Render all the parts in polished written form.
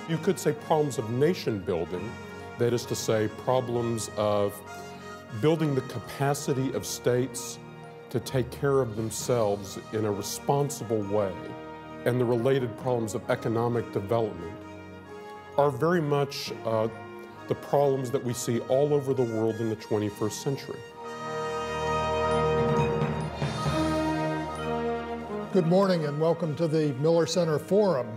You could say problems of nation building, that is to say problems of building the capacity of states to take care of themselves in a responsible way, and the related problems of economic development are very much the problems that we see all over the world in the 21st century. Good morning and welcome to the Miller Center Forum.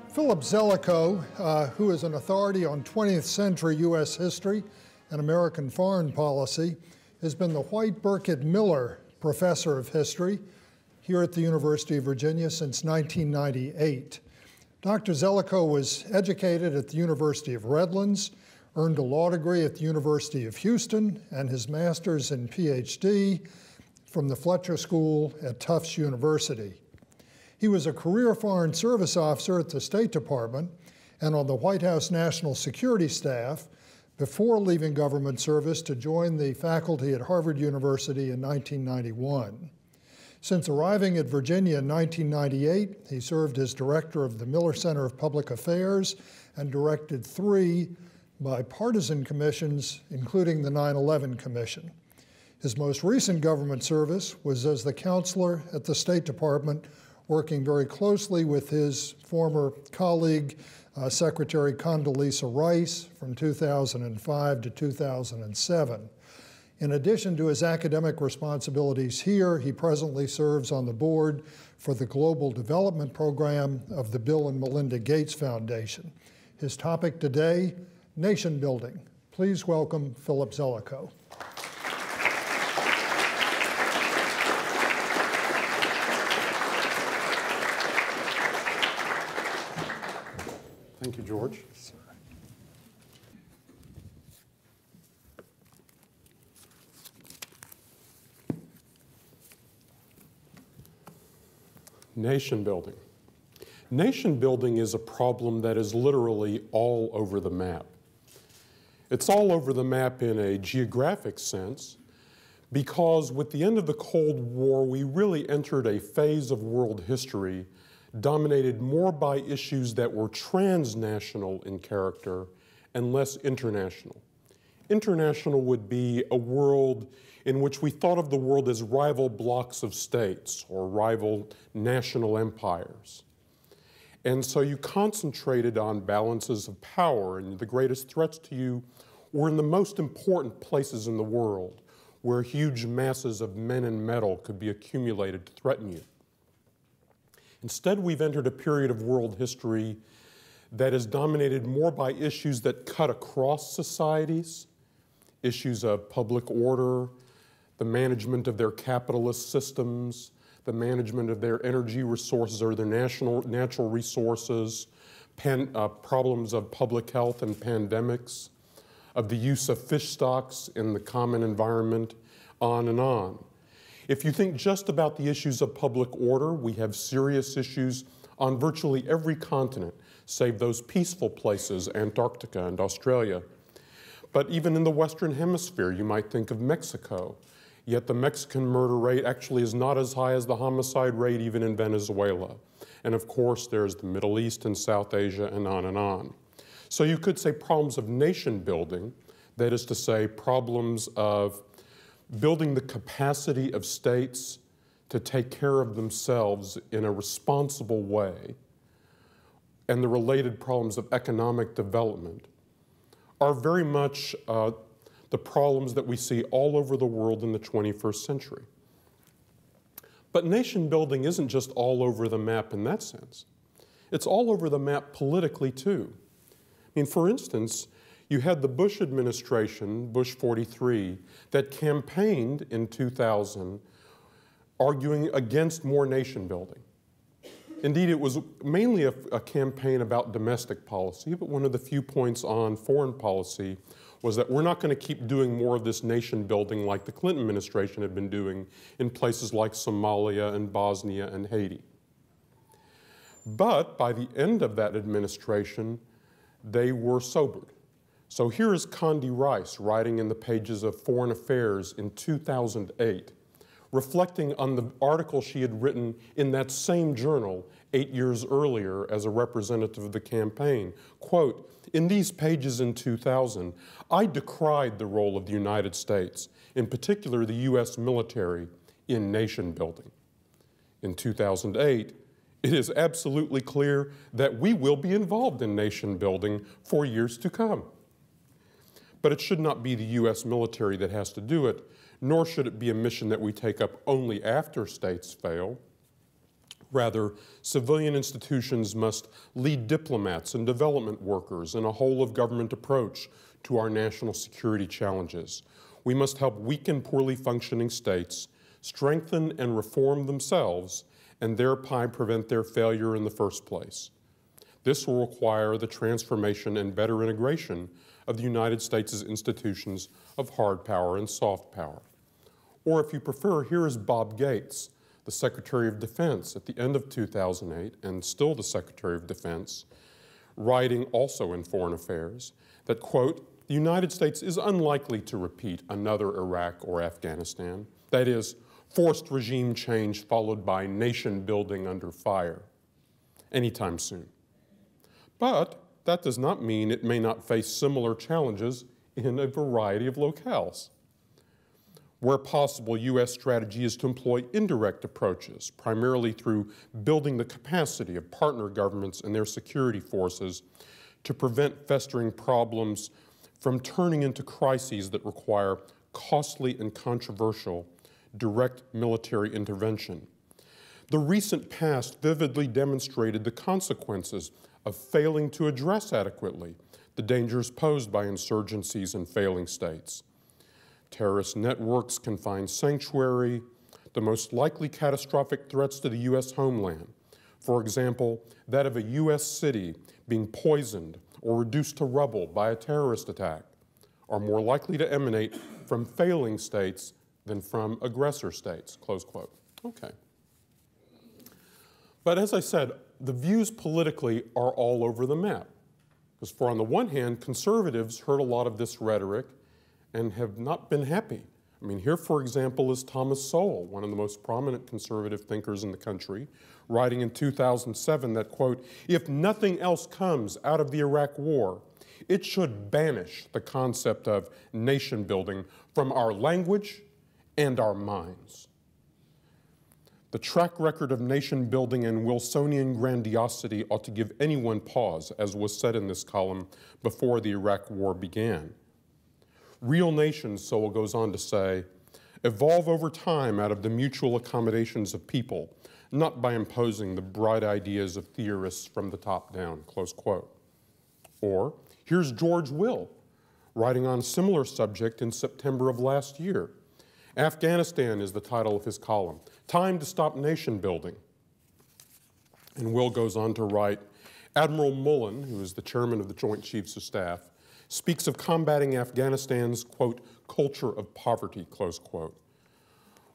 Philip Zelikow, who is an authority on 20th century U.S. history and American foreign policy, has been the White Burkett Miller Professor of History here at the University of Virginia since 1998. Dr. Zelikow was educated at the University of Redlands, earned a law degree at the University of Houston, and his master's and PhD from the Fletcher School at Tufts University. He was a career Foreign Service officer at the State Department and on the White House National Security Staff before leaving government service to join the faculty at Harvard University in 1991. Since arriving at Virginia in 1998, he served as director of the Miller Center of Public Affairs and directed 3 bipartisan commissions, including the 9/11 Commission. His most recent government service was as the counselor at the State Department, working very closely with his former colleague, Secretary Condoleezza Rice, from 2005 to 2007. In addition to his academic responsibilities here, he presently serves on the board for the Global Development Program of the Bill and Melinda Gates Foundation. His topic today, nation building. Please welcome Philip Zelikow. Thank you, George. Nation building. Nation building is a problem that is literally all over the map. It's all over the map in a geographic sense because with the end of the Cold War, we really entered a phase of world history dominated more by issues that were transnational in character and less international. International would be a world in which we thought of the world as rival blocks of states or rival national empires. And so you concentrated on balances of power, and the greatest threats to you were in the most important places in the world, where huge masses of men and metal could be accumulated to threaten you. Instead, we've entered a period of world history that is dominated more by issues that cut across societies, issues of public order, the management of their capitalist systems, the management of their energy resources or their natural resources, problems of public health and pandemics, of the use of fish stocks in the common environment, on and on. If you think just about the issues of public order, we have serious issues on virtually every continent, save those peaceful places, Antarctica and Australia. But even in the Western Hemisphere, you might think of Mexico. Yet the Mexican murder rate actually is not as high as the homicide rate even in Venezuela. And of course, there's the Middle East and South Asia and on and on. So you could say problems of nation building, that is to say problems of building the capacity of states to take care of themselves in a responsible way, and the related problems of economic development are very much the problems that we see all over the world in the 21st century. But nation building isn't just all over the map in that sense. It's all over the map politically too. I mean, for instance, you had the Bush administration, Bush 43, that campaigned in 2000 arguing against more nation building. Indeed, it was mainly a campaign about domestic policy, but one of the few points on foreign policy was that we're not going to keep doing more of this nation building like the Clinton administration had been doing in places like Somalia and Bosnia and Haiti. But by the end of that administration, they were sobered. So here is Condoleezza Rice writing in the pages of Foreign Affairs in 2008, reflecting on the article she had written in that same journal 8 years earlier as a representative of the campaign. Quote, "In these pages in 2000, I decried the role of the United States, in particular the U.S. military, in nation building. In 2008, it is absolutely clear that we will be involved in nation building for years to come. But it should not be the U.S. military that has to do it, nor should it be a mission that we take up only after states fail. Rather, civilian institutions must lead diplomats and development workers in a whole-of-government approach to our national security challenges. We must help weaken poorly functioning states, strengthen and reform themselves, and thereby prevent their failure in the first place. This will require the transformation and better integration of the United States' institutions of hard power and soft power." Or if you prefer, here is Bob Gates, the Secretary of Defense at the end of 2008, and still the Secretary of Defense, writing also in Foreign Affairs that, quote, "The United States is unlikely to repeat another Iraq or Afghanistan, that is, forced regime change followed by nation building under fire, anytime soon. But that does not mean it may not face similar challenges in a variety of locales. Where possible, U.S. strategy is to employ indirect approaches, primarily through building the capacity of partner governments and their security forces to prevent festering problems from turning into crises that require costly and controversial direct military intervention. The recent past vividly demonstrated the consequences of failing to address adequately the dangers posed by insurgencies in failing states. Terrorist networks can find sanctuary, the most likely catastrophic threats to the U.S. homeland, for example, that of a U.S. city being poisoned or reduced to rubble by a terrorist attack, are more likely to emanate from failing states than from aggressor states," close quote. Okay. But as I said, the views politically are all over the map. Because for on the one hand, conservatives heard a lot of this rhetoric and have not been happy. I mean, here, for example, is Thomas Sowell, one of the most prominent conservative thinkers in the country, writing in 2007 that, quote, "If nothing else comes out of the Iraq War, it should banish the concept of nation building from our language and our minds. The track record of nation building and Wilsonian grandiosity ought to give anyone pause, as was said in this column before the Iraq War began. Real nations," Sowell goes on to say, "evolve over time out of the mutual accommodations of people, not by imposing the bright ideas of theorists from the top down," close quote. Or here's George Will, writing on a similar subject in September of last year. "Afghanistan" is the title of his column. "Time to stop nation building." And Will goes on to write, "Admiral Mullen, who is the chairman of the Joint Chiefs of Staff, speaks of combating Afghanistan's, quote, culture of poverty," close quote.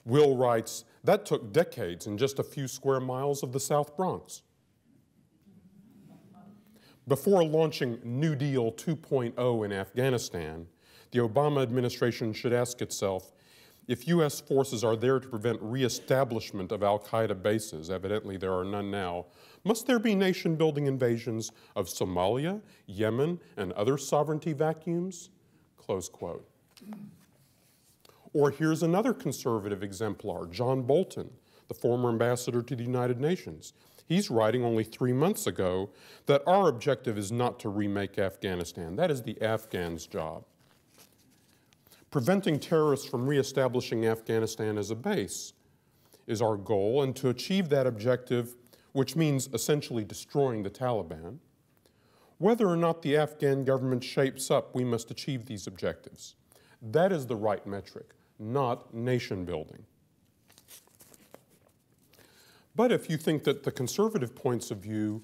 Will writes, "That took decades in just a few square miles of the South Bronx." Before launching New Deal 2.0 in Afghanistan, the Obama administration should ask itself, if U.S. forces are there to prevent reestablishment of al-Qaeda bases, evidently there are none now, must there be nation-building invasions of Somalia, Yemen, and other sovereignty vacuums? Close quote. Or here's another conservative exemplar, John Bolton, the former ambassador to the United Nations. He's writing only 3 months ago that our objective is not to remake Afghanistan. That is the Afghans' job. Preventing terrorists from reestablishing Afghanistan as a base is our goal, and to achieve that objective, which means essentially destroying the Taliban, whether or not the Afghan government shapes up, we must achieve these objectives. That is the right metric, not nation building. But if you think that the conservative points of view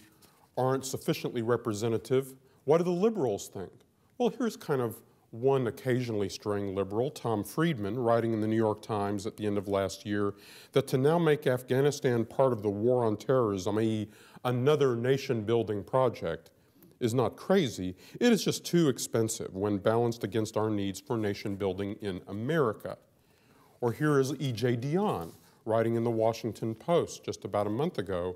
aren't sufficiently representative, what do the liberals think? Well, here's kind of one occasionally straying liberal, Tom Friedman, writing in the New York Times at the end of last year, that to now make Afghanistan part of the war on terrorism, i.e. another nation-building project, is not crazy. It is just too expensive when balanced against our needs for nation-building in America. Or here is E.J. Dionne writing in the Washington Post just about a month ago,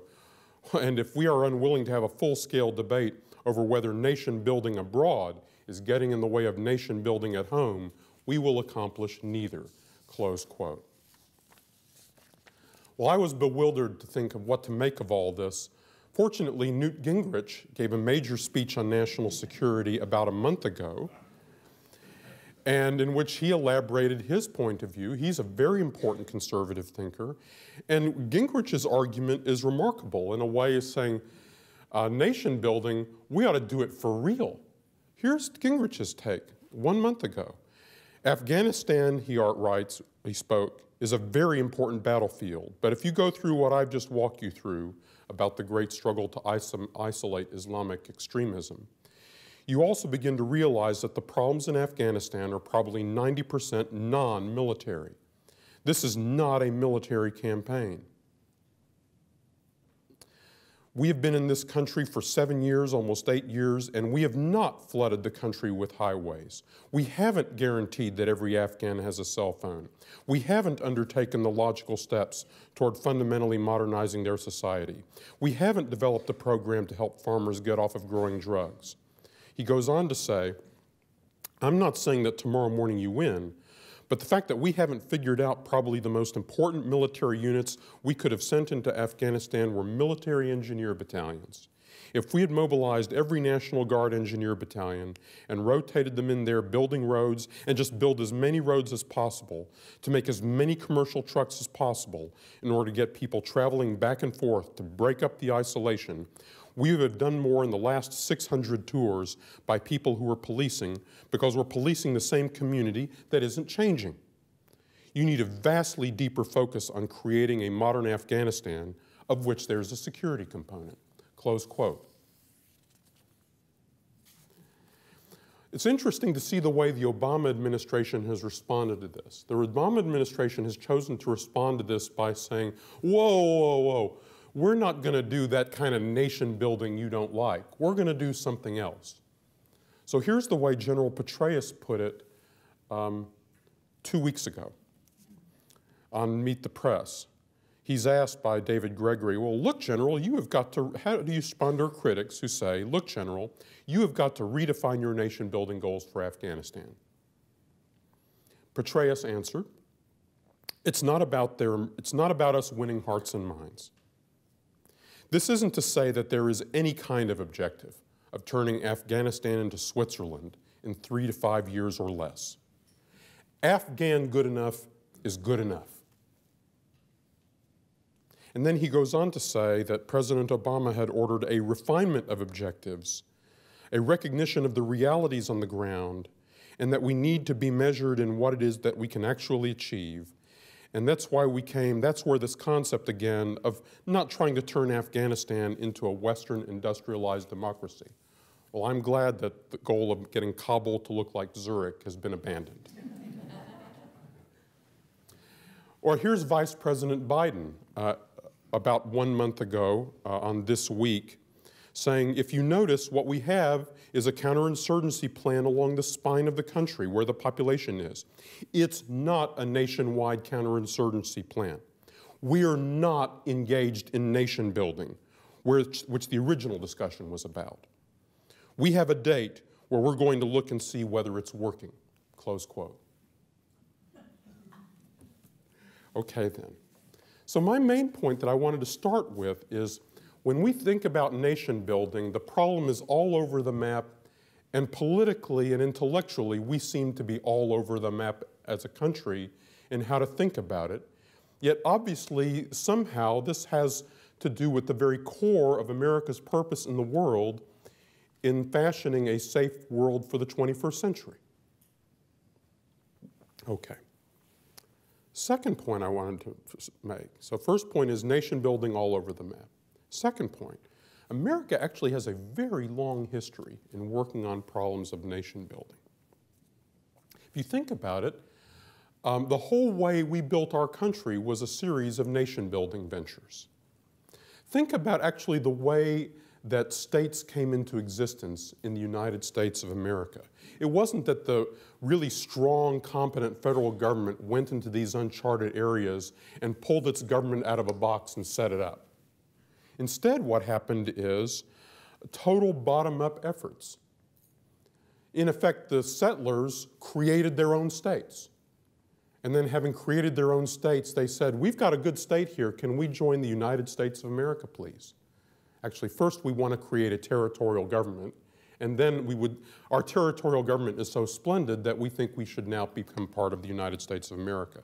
and if we are unwilling to have a full-scale debate over whether nation building abroad is getting in the way of nation building at home, we will accomplish neither, close quote. Well, I was bewildered to think of what to make of all this. Fortunately, Newt Gingrich gave a major speech on national security about a month ago, and in which he elaborated his point of view. He's a very important conservative thinker, and Gingrich's argument is remarkable in a way, is saying, nation building, we ought to do it for real. Here's Gingrich's take 1 month ago. Afghanistan, he writes, he spoke, is a very important battlefield, but if you go through what I've just walked you through about the great struggle to isolate Islamic extremism, you also begin to realize that the problems in Afghanistan are probably 90% non-military. This is not a military campaign. We have been in this country for 7 years, almost 8 years, and we have not flooded the country with highways. We haven't guaranteed that every Afghan has a cell phone. We haven't undertaken the logical steps toward fundamentally modernizing their society. We haven't developed a program to help farmers get off of growing drugs. He goes on to say, I'm not saying that tomorrow morning you win, but the fact that we haven't figured out probably the most important military units we could have sent into Afghanistan were military engineer battalions. If we had mobilized every National Guard engineer battalion and rotated them in there building roads and just build as many roads as possible to make as many commercial trucks as possible in order to get people traveling back and forth to break up the isolation, we would have done more in the last 600 tours by people who are policing, because we're policing the same community that isn't changing. You need a vastly deeper focus on creating a modern Afghanistan, of which there's a security component, close quote. It's interesting to see the way the Obama administration has responded to this. The Obama administration has chosen to respond to this by saying, whoa, whoa, whoa, we're not going to do that kind of nation building you don't like. We're going to do something else. So here's the way General Petraeus put it 2 weeks ago on Meet the Press. He's asked by David Gregory, well, look, General, you have got to, how do you respond to critics who say, look, General, you have got to redefine your nation building goals for Afghanistan? Petraeus answered, it's not about us winning hearts and minds. This isn't to say that there is any kind of objective of turning Afghanistan into Switzerland in 3 to 5 years or less. Afghan good enough is good enough. And then he goes on to say that President Obama had ordered a refinement of objectives, a recognition of the realities on the ground, and that we need to be measured in what it is that we can actually achieve. And that's why that's where this concept again of not trying to turn Afghanistan into a Western industrialized democracy. Well, I'm glad that the goal of getting Kabul to look like Zurich has been abandoned. Or here's Vice President Biden about 1 month ago on This Week, saying, if you notice, what we have is a counterinsurgency plan along the spine of the country where the population is. It's not a nationwide counterinsurgency plan. We are not engaged in nation building, which the original discussion was about. We have a date where we're going to look and see whether it's working, close quote. Okay then. So my main point that I wanted to start with is, when we think about nation building, the problem is all over the map, and politically and intellectually, we seem to be all over the map as a country in how to think about it. Yet obviously, somehow, this has to do with the very core of America's purpose in the world in fashioning a safe world for the 21st century. Okay. Second point I wanted to make. So first point is nation building all over the map. Second point, America actually has a very long history in working on problems of nation building. If you think about it, the whole way we built our country was a series of nation building ventures. Think about actually the way that states came into existence in the United States of America. It wasn't that the really strong, competent federal government went into these uncharted areas and pulled its government out of a box and set it up. Instead, what happened is total bottom-up efforts. In effect, the settlers created their own states. And then having created their own states, they said, we've got a good state here. Can we join the United States of America, please? Actually, first we want to create a territorial government, and then our territorial government is so splendid that we think we should now become part of the United States of America.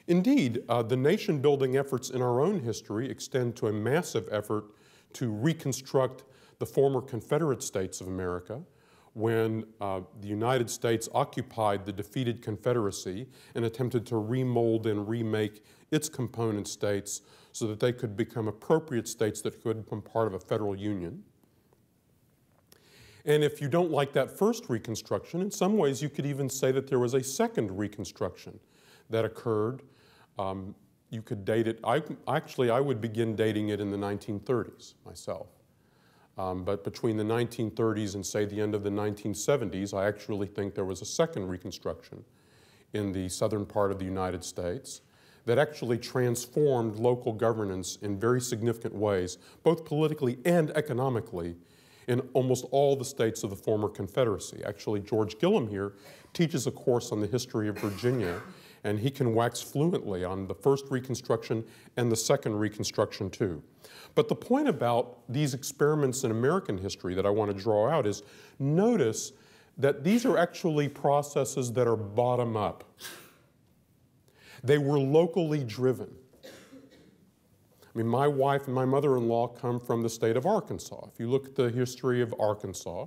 Indeed, the nation-building efforts in our own history extend to a massive effort to reconstruct the former Confederate States of America when the United States occupied the defeated Confederacy and attempted to remold and remake its component states so that they could become appropriate states that could become part of a federal union. And if you don't like that first Reconstruction, in some ways you could even say that there was a second Reconstruction that occurred. You could date it, I would begin dating it in the 1930s myself. But between the 1930s and, say, the end of the 1970s, I actually think there was a second Reconstruction in the southern part of the United States that actually transformed local governance in very significant ways, both politically and economically, in almost all the states of the former Confederacy. Actually, George Gillum here teaches a course on the history of Virginia, and he can wax fluently on the first Reconstruction and the second Reconstruction too. But the point about these experiments in American history that I want to draw out is notice that these are actually processes that are bottom up. They were locally driven. I mean, my wife and my mother-in-law come from the state of Arkansas. If you look at the history of Arkansas,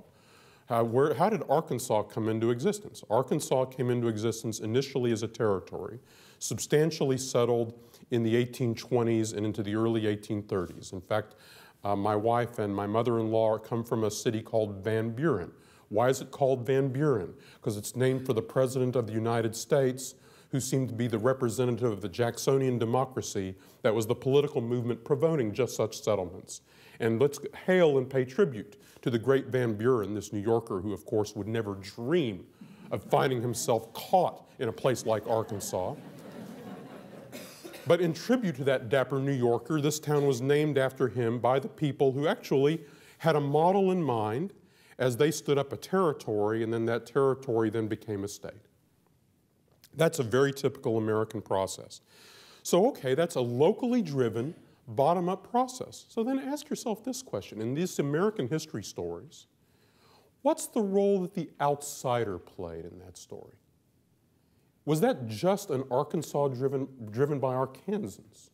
how did Arkansas come into existence? Arkansas came into existence initially as a territory, substantially settled in the 1820s and into the early 1830s. In fact, my wife and my mother-in-law come from a city called Van Buren. Why is it called Van Buren? Because it's named for the President of the United States, who seemed to be the representative of the Jacksonian democracy that was the political movement promoting just such settlements. And let's hail and pay tribute to the great Van Buren, this New Yorker who, of course, would never dream of finding himself caught in a place like Arkansas. But in tribute to that dapper New Yorker, this town was named after him by the people who actually had a model in mind as they stood up a territory, and then that territory then became a state. That's a very typical American process. So, okay, that's a locally driven, bottom-up process. So then ask yourself this question. In these American history stories, what's the role that the outsider played in that story? Was that just an Arkansas driven by Arkansans?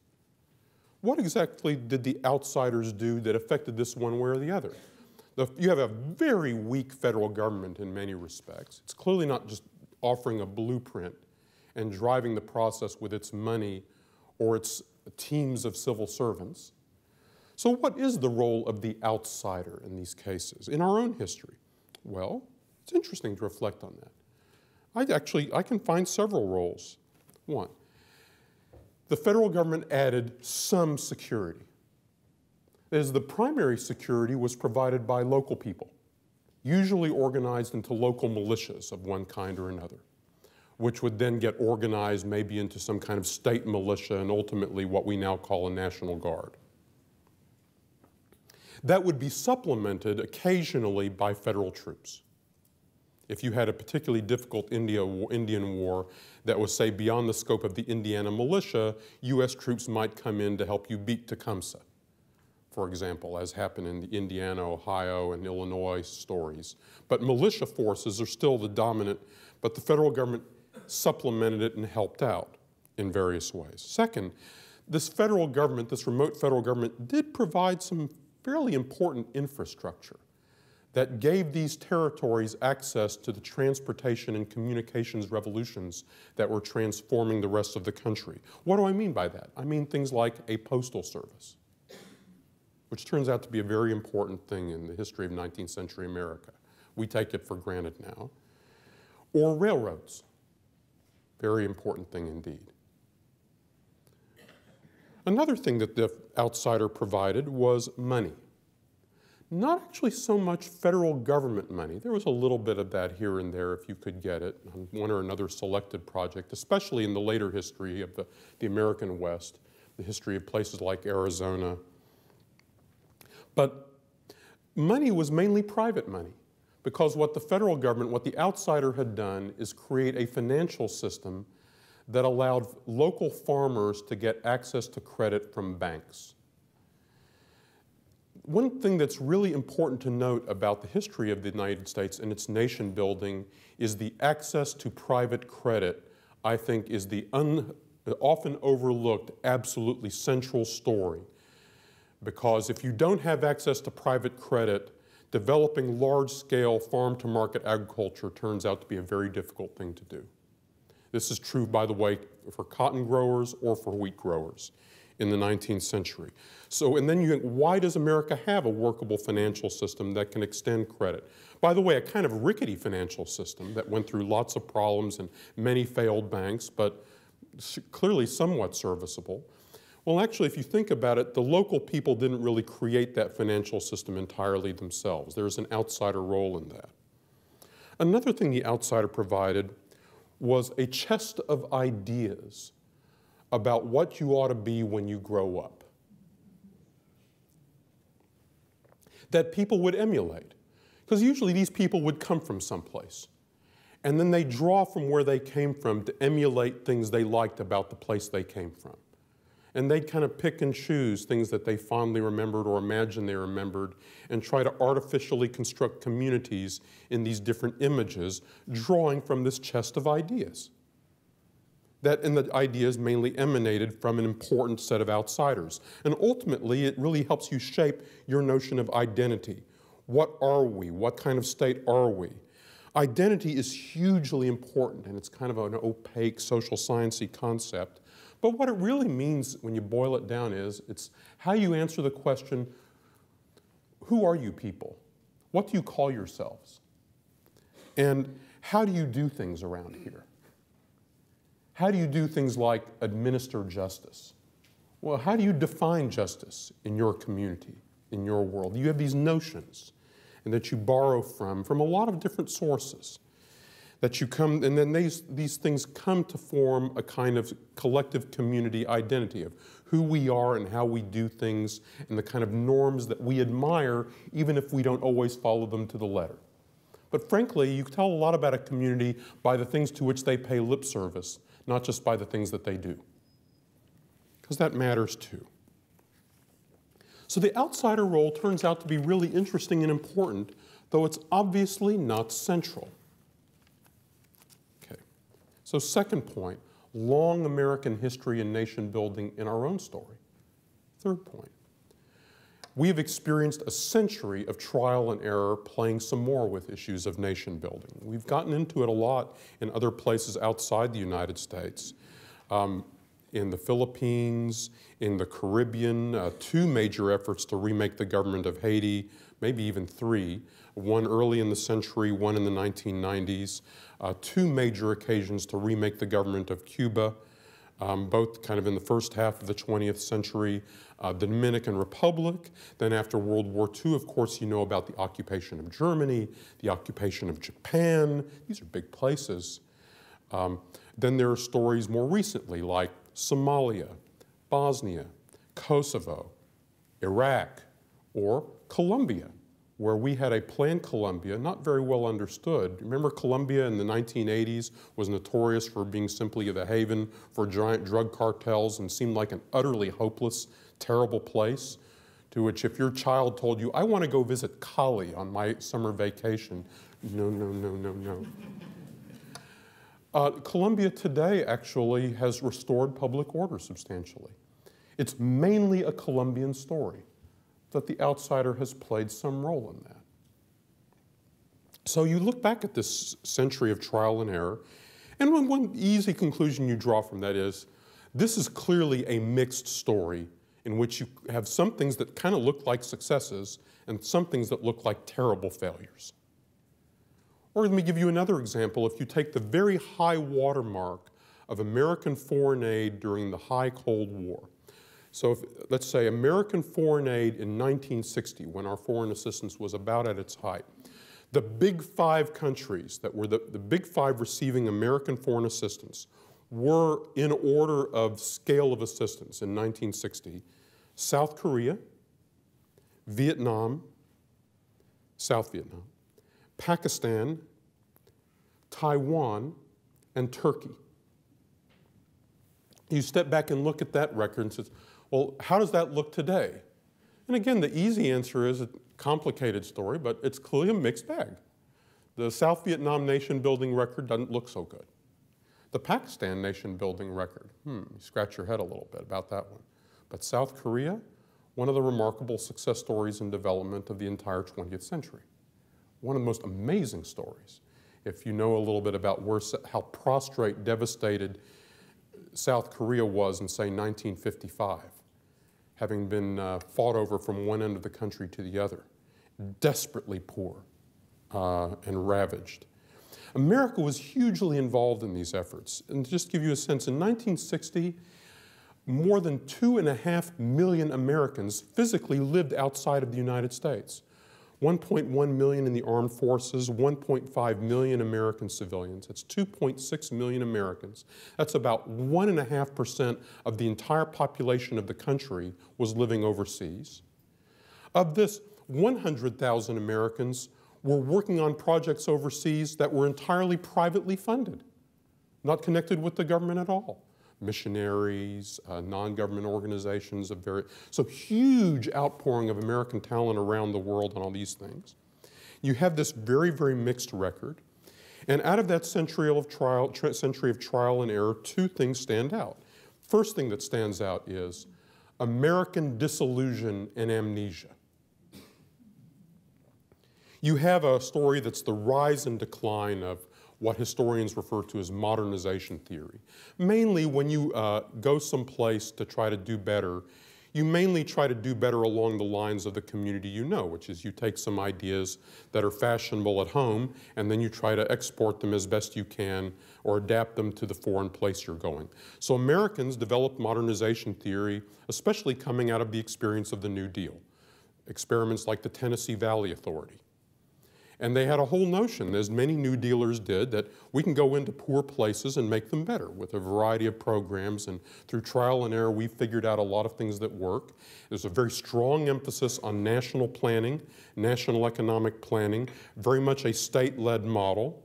What exactly did the outsiders do that affected this one way or the other? You have a very weak federal government in many respects. It's clearly not just offering a blueprint and driving the process with its money or its teams of civil servants. So what is the role of the outsider in these cases? In our own history? Well, it's interesting to reflect on that. I can find several roles. One, the federal government added some security. That is, the primary security was provided by local people, usually organized into local militias of one kind or another, which would then get organized maybe into some kind of state militia and ultimately what we now call a National Guard. That would be supplemented occasionally by federal troops. If you had a particularly difficult Indian war that was, say, beyond the scope of the Indiana militia, U.S. troops might come in to help you beat Tecumseh, for example, as happened in the Indiana, Ohio, and Illinois stories. But militia forces are still the dominant, but the federal government supplemented it and helped out in various ways. Second, this federal government, this remote federal government, did provide some fairly important infrastructure that gave these territories access to the transportation and communications revolutions that were transforming the rest of the country. What do I mean by that? I mean things like a postal service, which turns out to be a very important thing in the history of 19th century America. We take it for granted now. Or railroads. Very important thing indeed. Another thing that the outsider provided was money. Not actually so much federal government money. There was a little bit of that here and there if you could get it on one or another selected project, especially in the later history of the American West, the history of places like Arizona. But money was mainly private money, because what the federal government, what the outsider had done is create a financial system that allowed local farmers to get access to credit from banks. One thing that's really important to note about the history of the United States and its nation building is the access to private credit, I think, is the often overlooked, absolutely central story. Because if you don't have access to private credit, developing large-scale farm-to-market agriculture turns out to be a very difficult thing to do. This is true, by the way, for cotton growers or for wheat growers in the 19th century. So, and then you think, why does America have a workable financial system that can extend credit? By the way, a kind of rickety financial system that went through lots of problems and many failed banks, but clearly somewhat serviceable. Well, actually, if you think about it, the local people didn't really create that financial system entirely themselves. There's an outsider role in that. Another thing the outsider provided was a chest of ideas about what you ought to be when you grow up that people would emulate. Because usually these people would come from someplace, and then they draw from where they came from to emulate things they liked about the place they came from. And they'd kind of pick and choose things that they fondly remembered or imagined they remembered and try to artificially construct communities in these different images, drawing from this chest of ideas. And the ideas mainly emanated from an important set of outsiders. And ultimately, it really helps you shape your notion of identity. What are we? What kind of state are we? Identity is hugely important, and it's kind of an opaque social sciencey concept. But what it really means when you boil it down is, it's how you answer the question, who are you people? What do you call yourselves? And how do you do things around here? How do you do things like administer justice? Well, how do you define justice in your community, in your world? You have these notions, and that you borrow from a lot of different sources. That you come, and then these things come to form a kind of collective community identity of who we are and how we do things and the kind of norms that we admire, even if we don't always follow them to the letter. But frankly, you can tell a lot about a community by the things to which they pay lip service, not just by the things that they do. Because that matters too. So the outsider role turns out to be really interesting and important, though it's obviously not central. So second point, long American history and nation building in our own story. Third point, we have experienced a century of trial and error playing some more with issues of nation building. We've gotten into it a lot in other places outside the United States. In the Philippines, in the Caribbean, two major efforts to remake the government of Haiti, maybe even three, one early in the century, one in the 1990s, two major occasions to remake the government of Cuba, both kind of in the first half of the 20th century, the Dominican Republic, then after World War II, of course, you know about the occupation of Germany, the occupation of Japan. These are big places. Then there are stories more recently like Somalia, Bosnia, Kosovo, Iraq, or Colombia, where we had a planned Colombia, not very well understood. Remember Colombia in the 1980s was notorious for being simply the haven for giant drug cartels and seemed like an utterly hopeless, terrible place, to which if your child told you, I want to go visit Cali on my summer vacation, no, no, no, no, no. Colombia today actually has restored public order substantially. It's mainly a Colombian story, that the outsider has played some role in that. So you look back at this century of trial and error, and one easy conclusion you draw from that is, this is clearly a mixed story in which you have some things that kind of look like successes and some things that look like terrible failures. Or let me give you another example. If you take the very high watermark of American foreign aid during the high Cold War, So if, let's say American foreign aid in 1960, when our foreign assistance was about at its height, the big 5 countries that were the big 5 receiving American foreign assistance were, in order of scale of assistance in 1960, South Korea, Vietnam, South Vietnam, Pakistan, Taiwan, and Turkey. You step back and look at that record and say, well, how does that look today? And again, the easy answer is a complicated story, but it's clearly a mixed bag. The South Vietnam nation-building record doesn't look so good. The Pakistan nation-building record, you scratch your head a little bit about that one. But South Korea, one of the remarkable success stories in development of the entire 20th century. One of the most amazing stories. If you know a little bit about how prostrate, devastated South Korea was in, say, 1955, having been fought over from one end of the country to the other, desperately poor and ravaged. America was hugely involved in these efforts. And to just give you a sense, in 1960, more than 2.5 million Americans physically lived outside of the United States. 1.1 million in the armed forces, 1.5 million American civilians. That's 2.6 million Americans. That's about 1.5% of the entire population of the country was living overseas. Of this, 100,000 Americans were working on projects overseas that were entirely privately funded, not connected with the government at all. Missionaries, non-government organizations of so huge outpouring of American talent around the world on all these things. You have this very, very mixed record. And out of that century of trial and error, 2 things stand out. First thing that stands out is American disillusion and amnesia. You have a story that's the rise and decline of what historians refer to as modernization theory. Mainly when you go someplace to try to do better, you mainly try to do better along the lines of the community you know, which is you take some ideas that are fashionable at home and then you try to export them as best you can or adapt them to the foreign place you're going. So Americans developed modernization theory, especially coming out of the experience of the New Deal. Experiments like the Tennessee Valley Authority. And they had a whole notion, as many New Dealers did, that we can go into poor places and make them better with a variety of programs. And through trial and error, we figured out a lot of things that work. There's a very strong emphasis on national planning, national economic planning, very much a state-led model.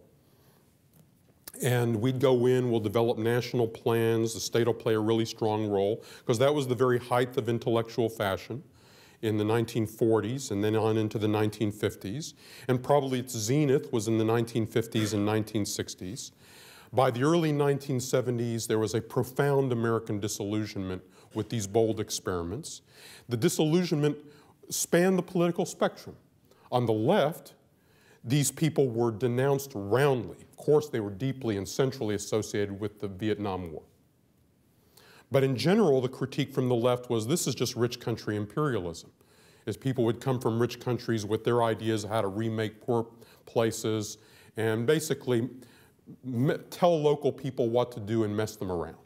And we'd go in, we'll develop national plans, the state will play a really strong role, because that was the very height of intellectual fashion in the 1940s and then on into the 1950s. And probably its zenith was in the 1950s and 1960s. By the early 1970s, there was a profound American disillusionment with these bold experiments. The disillusionment spanned the political spectrum. On the left, these people were denounced roundly. Of course, they were deeply and centrally associated with the Vietnam War. But in general, the critique from the left was this is just rich country imperialism, as people would come from rich countries with their ideas of how to remake poor places and basically tell local people what to do and mess them around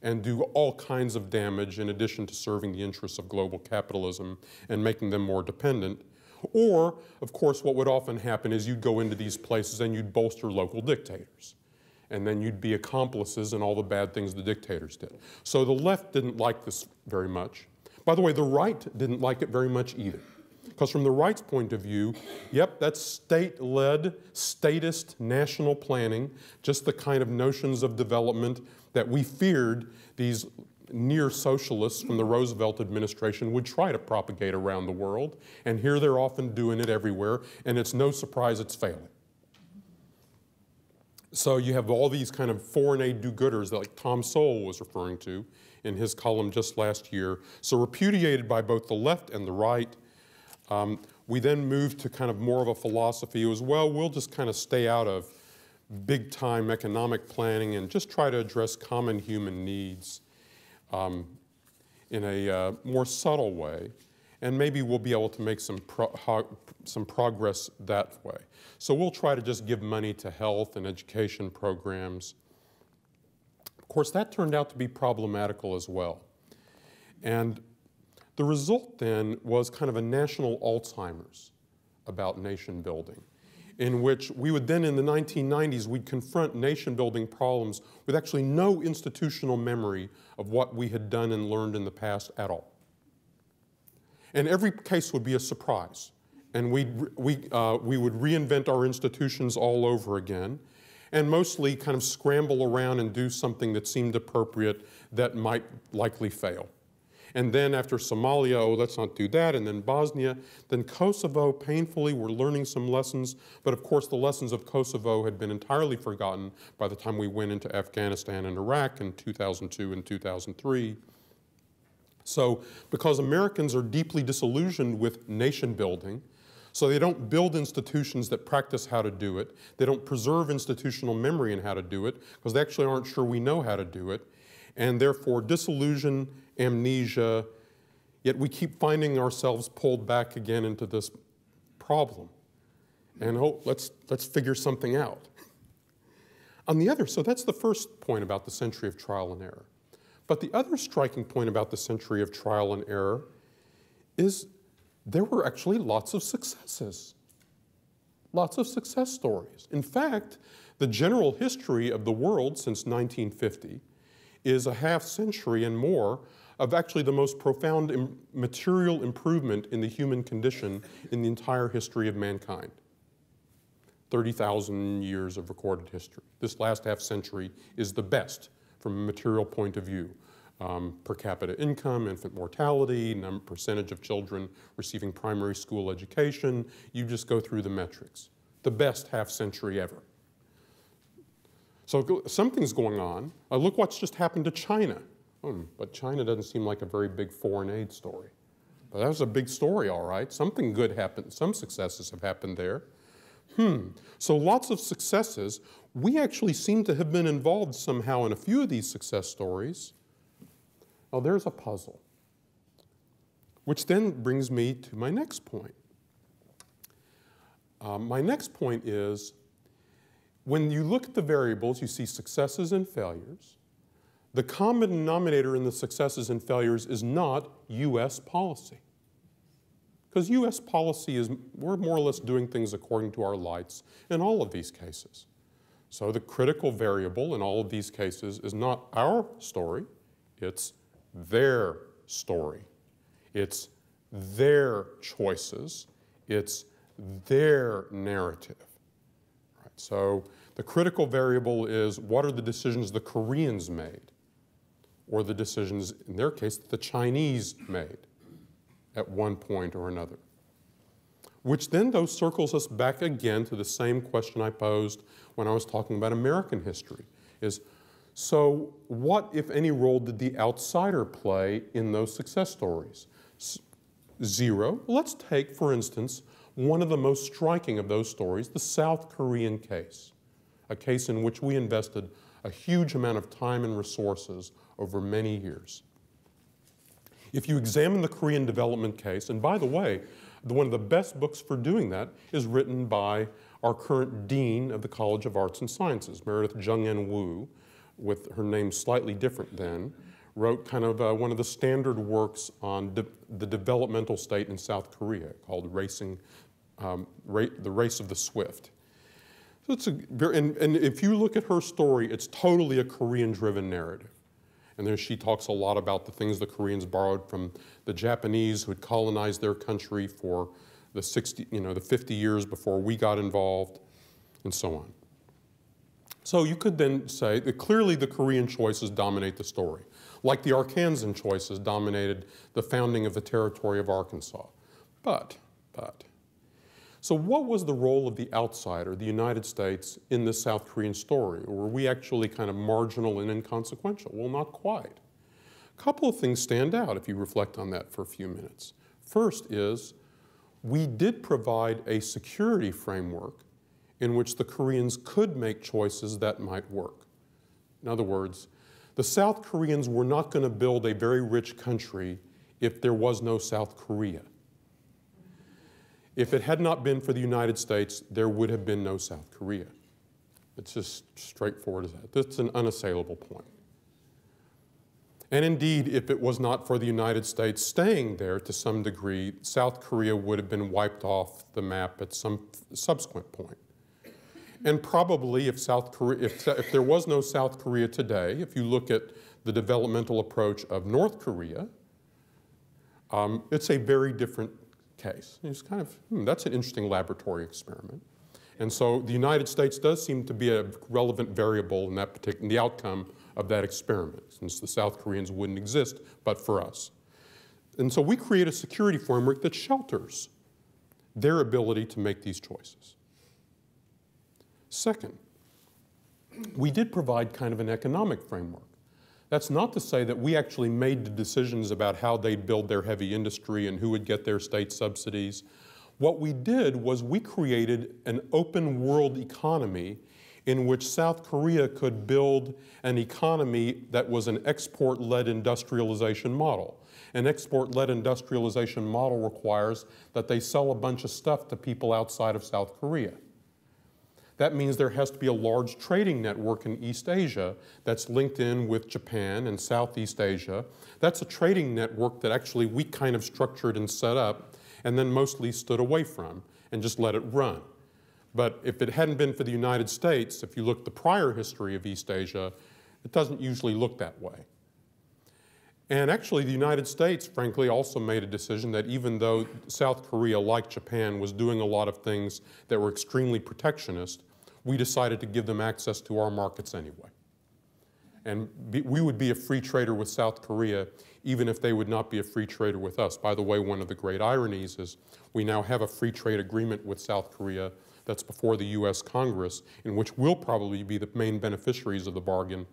and do all kinds of damage in addition to serving the interests of global capitalism and making them more dependent. Or, of course, what would often happen is you'd go into these places and you'd bolster local dictators. And then you'd be accomplices in all the bad things the dictators did. So the left didn't like this very much. By the way, the right didn't like it very much either. Because from the right's point of view, yep, that's state-led, statist national planning, just the kind of notions of development that we feared these near socialists from the Roosevelt administration would try to propagate around the world. And here they're often doing it everywhere, and it's no surprise it's failing. So you have all these kind of foreign aid do-gooders that like Tom Sowell was referring to in his column just last year. So repudiated by both the left and the right. We then moved to kind of more of a philosophy. It was, well, we'll just kind of stay out of big-time economic planning and just try to address common human needs in a more subtle way. And maybe we'll be able to make some progress that way. So we'll try to just give money to health and education programs. Of course, that turned out to be problematical as well. And the result then was kind of a national Alzheimer's about nation building, in which we would then in the 1990s, we'd confront nation building problems with actually no institutional memory of what we had done and learned in the past at all. And every case would be a surprise. And we would reinvent our institutions all over again, and mostly kind of scramble around and do something that seemed appropriate that might likely fail. And then after Somalia, oh, let's not do that, and then Bosnia, then Kosovo, painfully, we're learning some lessons, but of course the lessons of Kosovo had been entirely forgotten by the time we went into Afghanistan and Iraq in 2002 and 2003. So because Americans are deeply disillusioned with nation building, so they don't build institutions that practice how to do it. They don't preserve institutional memory in how to do it, because they actually aren't sure we know how to do it. And therefore, disillusion, amnesia, yet we keep finding ourselves pulled back again into this problem. And oh, let's figure something out. On the other, so that's the first point about the century of trial and error. But the other striking point about the century of trial and error is there were actually lots of successes, lots of success stories. In fact, the general history of the world since 1950 is a half century and more of actually the most profound material improvement in the human condition in the entire history of mankind. 30,000 years of recorded history. This last half century is the best from a material point of view. Per capita income, infant mortality, percentage of children receiving primary school education. You just go through the metrics. The best half century ever. So something's going on. Look what's just happened to China. But China doesn't seem like a very big foreign aid story. But that was a big story, all right. Something good happened. Some successes have happened there. So lots of successes. We actually seem to have been involved somehow in a few of these success stories. Now there's a puzzle, which then brings me to my next point. My next point is, when you look at the variables, you see successes and failures. The common denominator in the successes and failures is not US policy. Because US policy is, we're more or less doing things according to our lights in all of these cases. So the critical variable in all of these cases is not our story, it's their story. It's their choices. It's their narrative. Right, so the critical variable is, what are the decisions the Koreans made, or the decisions, in their case, that the Chinese made at one point or another. Which then, though, circles us back again to the same question I posed when I was talking about American history, is, so what, if any, role did the outsider play in those success stories? Zero. Let's take, for instance, one of the most striking of those stories, the South Korean case, a case in which we invested a huge amount of time and resources over many years. If you examine the Korean development case, and by the way, one of the best books for doing that is written by our current dean of the College of Arts and Sciences, Meredith Jung-En Woo, with her name slightly different then, wrote kind of one of the standard works on the developmental state in South Korea called The Race of the Swift. So it's and if you look at her story, it's totally a Korean-driven narrative. And there she talks a lot about the things the Koreans borrowed from the Japanese who had colonized their country for the 50 years before we got involved, and so on. So you could then say that clearly the Korean choices dominate the story, like the Arkansan choices dominated the founding of the territory of Arkansas. But, so what was the role of the outsider, the United States, in the South Korean story? Or were we actually kind of marginal and inconsequential? Well, not quite. A couple of things stand out if you reflect on that for a few minutes. First is, we did provide a security framework in which the Koreans could make choices that might work. In other words, the South Koreans were not going to build a very rich country if there was no South Korea. If it had not been for the United States, there would have been no South Korea. It's just straightforward as that. That's an unassailable point. And indeed, if it was not for the United States staying there to some degree, South Korea would have been wiped off the map at some subsequent point. And probably if there was no South Korea today, if you look at the developmental approach of North Korea, it's a very different case. It's kind of, that's an interesting laboratory experiment. And so the United States does seem to be a relevant variable in in the outcome of that experiment, since the South Koreans wouldn't exist but for us. And so we create a security framework that shelters their ability to make these choices. Second, we did provide kind of an economic framework. That's not to say that we actually made the decisions about how they'd build their heavy industry and who would get their state subsidies. What we did was we created an open world economy in which South Korea could build an economy that was an export-led industrialization model. An export-led industrialization model requires that they sell a bunch of stuff to people outside of South Korea. That means there has to be a large trading network in East Asia that's linked in with Japan and Southeast Asia. That's a trading network that actually we kind of structured and set up and then mostly stood away from and just let it run. But if it hadn't been for the United States, if you look at the prior history of East Asia, it doesn't usually look that way. And actually, the United States, frankly, also made a decision that even though South Korea, like Japan, was doing a lot of things that were extremely protectionist, we decided to give them access to our markets anyway. And we would be a free trader with South Korea even if they would not be a free trader with us. By the way, one of the great ironies is we now have a free trade agreement with South Korea that's before the US Congress, in which we'll probably be the main beneficiaries of the bargain,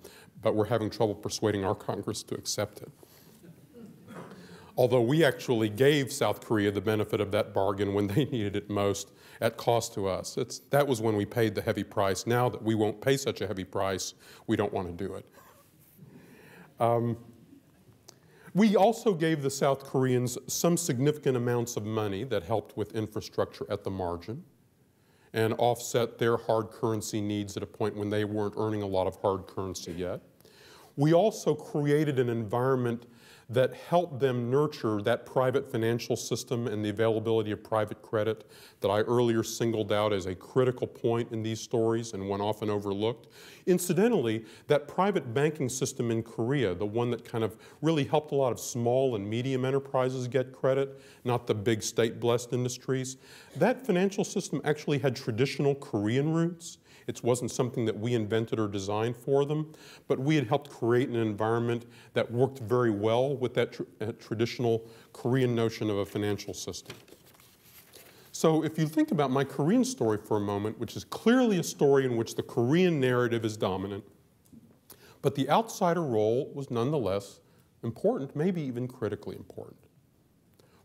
but we're having trouble persuading our Congress to accept it. Although we actually gave South Korea the benefit of that bargain when they needed it most at cost to us. That was when we paid the heavy price. Now that we won't pay such a heavy price, we don't want to do it. We also gave the South Koreans some significant amounts of money that helped with infrastructure at the margin and offset their hard currency needs at a point when they weren't earning a lot of hard currency yet. We also created an environment that helped them nurture that private financial system and the availability of private credit that I earlier singled out as a critical point in these stories and one often overlooked. Incidentally, that private banking system in Korea, the one that kind of really helped a lot of small and medium enterprises get credit, not the big state-blessed industries, that financial system actually had traditional Korean roots. It wasn't something that we invented or designed for them, but we had helped create an environment that worked very well with that traditional Korean notion of a financial system. So if you think about my Korean story for a moment, which is clearly a story in which the Korean narrative is dominant, but the outsider role was nonetheless important, maybe even critically important.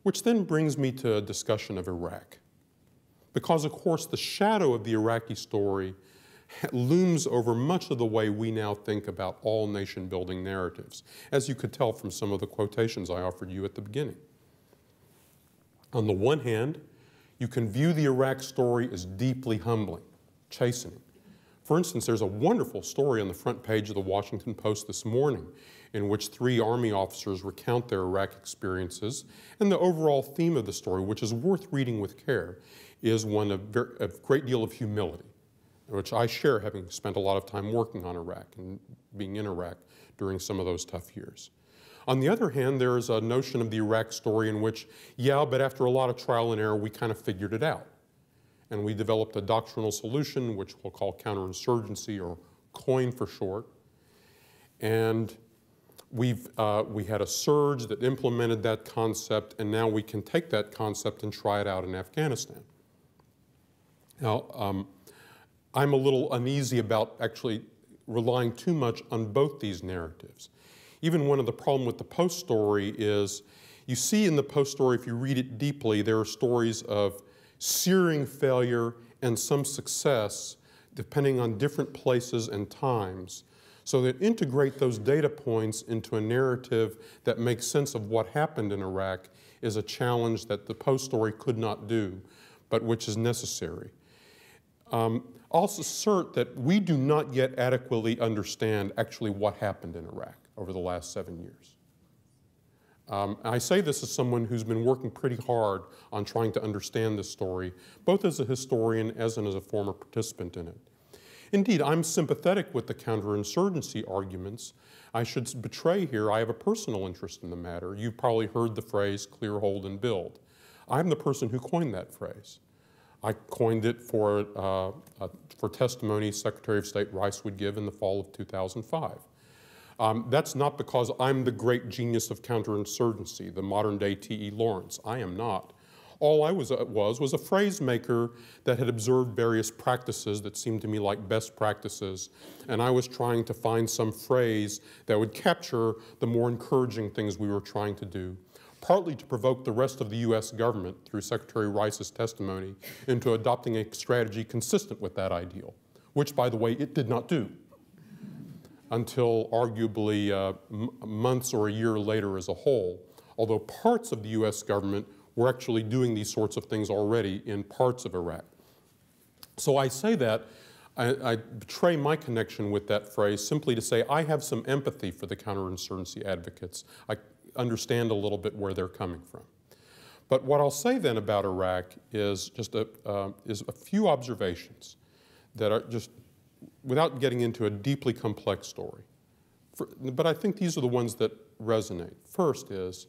Which then brings me to a discussion of Iraq. Because, of course, the shadow of the Iraqi story looms over much of the way we now think about all nation-building narratives, as you could tell from some of the quotations I offered you at the beginning. On the one hand, you can view the Iraq story as deeply humbling, chastening. For instance, there's a wonderful story on the front page of the Washington Post this morning in which 3 Army officers recount their Iraq experiences, and the overall theme of the story, which is worth reading with care, is one of a great deal of humility, which I share, having spent a lot of time working on Iraq and being in Iraq during some of those tough years. On the other hand, there is a notion of the Iraq story in which, yeah, but after a lot of trial and error, we kind of figured it out. And we developed a doctrinal solution, which we'll call counterinsurgency, or COIN for short. And we had a surge that implemented that concept, and now we can take that concept and try it out in Afghanistan. Now, I'm a little uneasy about actually relying too much on both these narratives. Even one of the problems with the Post story is, you see in the Post story, if you read it deeply, there are stories of searing failure and some success, depending on different places and times. So that integrate those data points into a narrative that makes sense of what happened in Iraq is a challenge that the Post story could not do, but which is necessary. I'll assert that we do not yet adequately understand actually what happened in Iraq. over the last 7 years. I say this as someone who's been working pretty hard on trying to understand this story, both as a historian and as a former participant in it. Indeed, I'm sympathetic with the counterinsurgency arguments. I should betray here, I have a personal interest in the matter. You've probably heard the phrase clear, hold, and build. I'm the person who coined that phrase. I coined it for testimony Secretary of State Rice would give in the fall of 2005. That's not because I'm the great genius of counterinsurgency, the modern-day T.E. Lawrence. I am not. All I was a phrase maker that had observed various practices that seemed to me like best practices, and I was trying to find some phrase that would capture the more encouraging things we were trying to do, partly to provoke the rest of the U.S. government, through Secretary Rice's testimony, into adopting a strategy consistent with that ideal, which, by the way, it did not do until arguably months or a year later as a whole, although parts of the U.S. government were actually doing these sorts of things already in parts of Iraq. So I say that, I betray my connection with that phrase simply to say I have some empathy for the counterinsurgency advocates. I understand a little bit where they're coming from. But what I'll say then about Iraq is just a few observations that are just, without getting into a deeply complex story. But I think these are the ones that resonate. First is,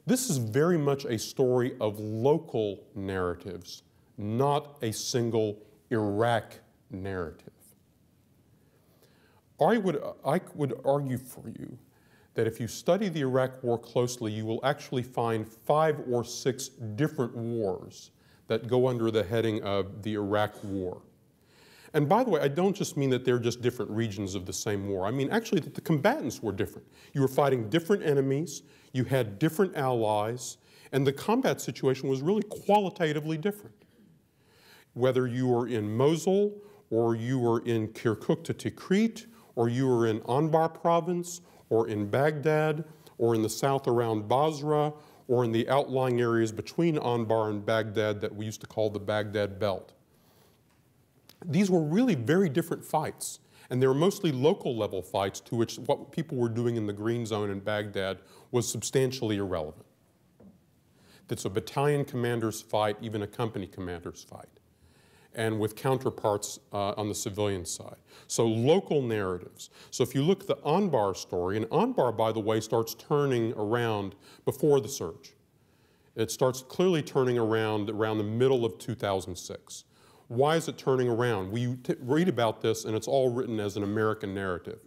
this is very much a story of local narratives, not a single Iraq narrative. I would argue for you that if you study the Iraq War closely, you will actually find 5 or 6 different wars that go under the heading of the Iraq War. And by the way, I don't just mean that they're just different regions of the same war. I mean actually that the combatants were different. You were fighting different enemies, you had different allies, and the combat situation was really qualitatively different. Whether you were in Mosul, or you were in Kirkuk to Tikrit, or you were in Anbar province, or in Baghdad, or in the south around Basra, or in the outlying areas between Anbar and Baghdad that we used to call the Baghdad Belt. These were really very different fights, and they were mostly local level fights to which what people were doing in the Green Zone in Baghdad was substantially irrelevant. It's a battalion commander's fight, even a company commander's fight, and with counterparts on the civilian side. So local narratives. So if you look at the Anbar story, and Anbar, by the way, starts turning around before the surge. It starts clearly turning around the middle of 2006. Why is it turning around? We read about this, and it's all written as an American narrative.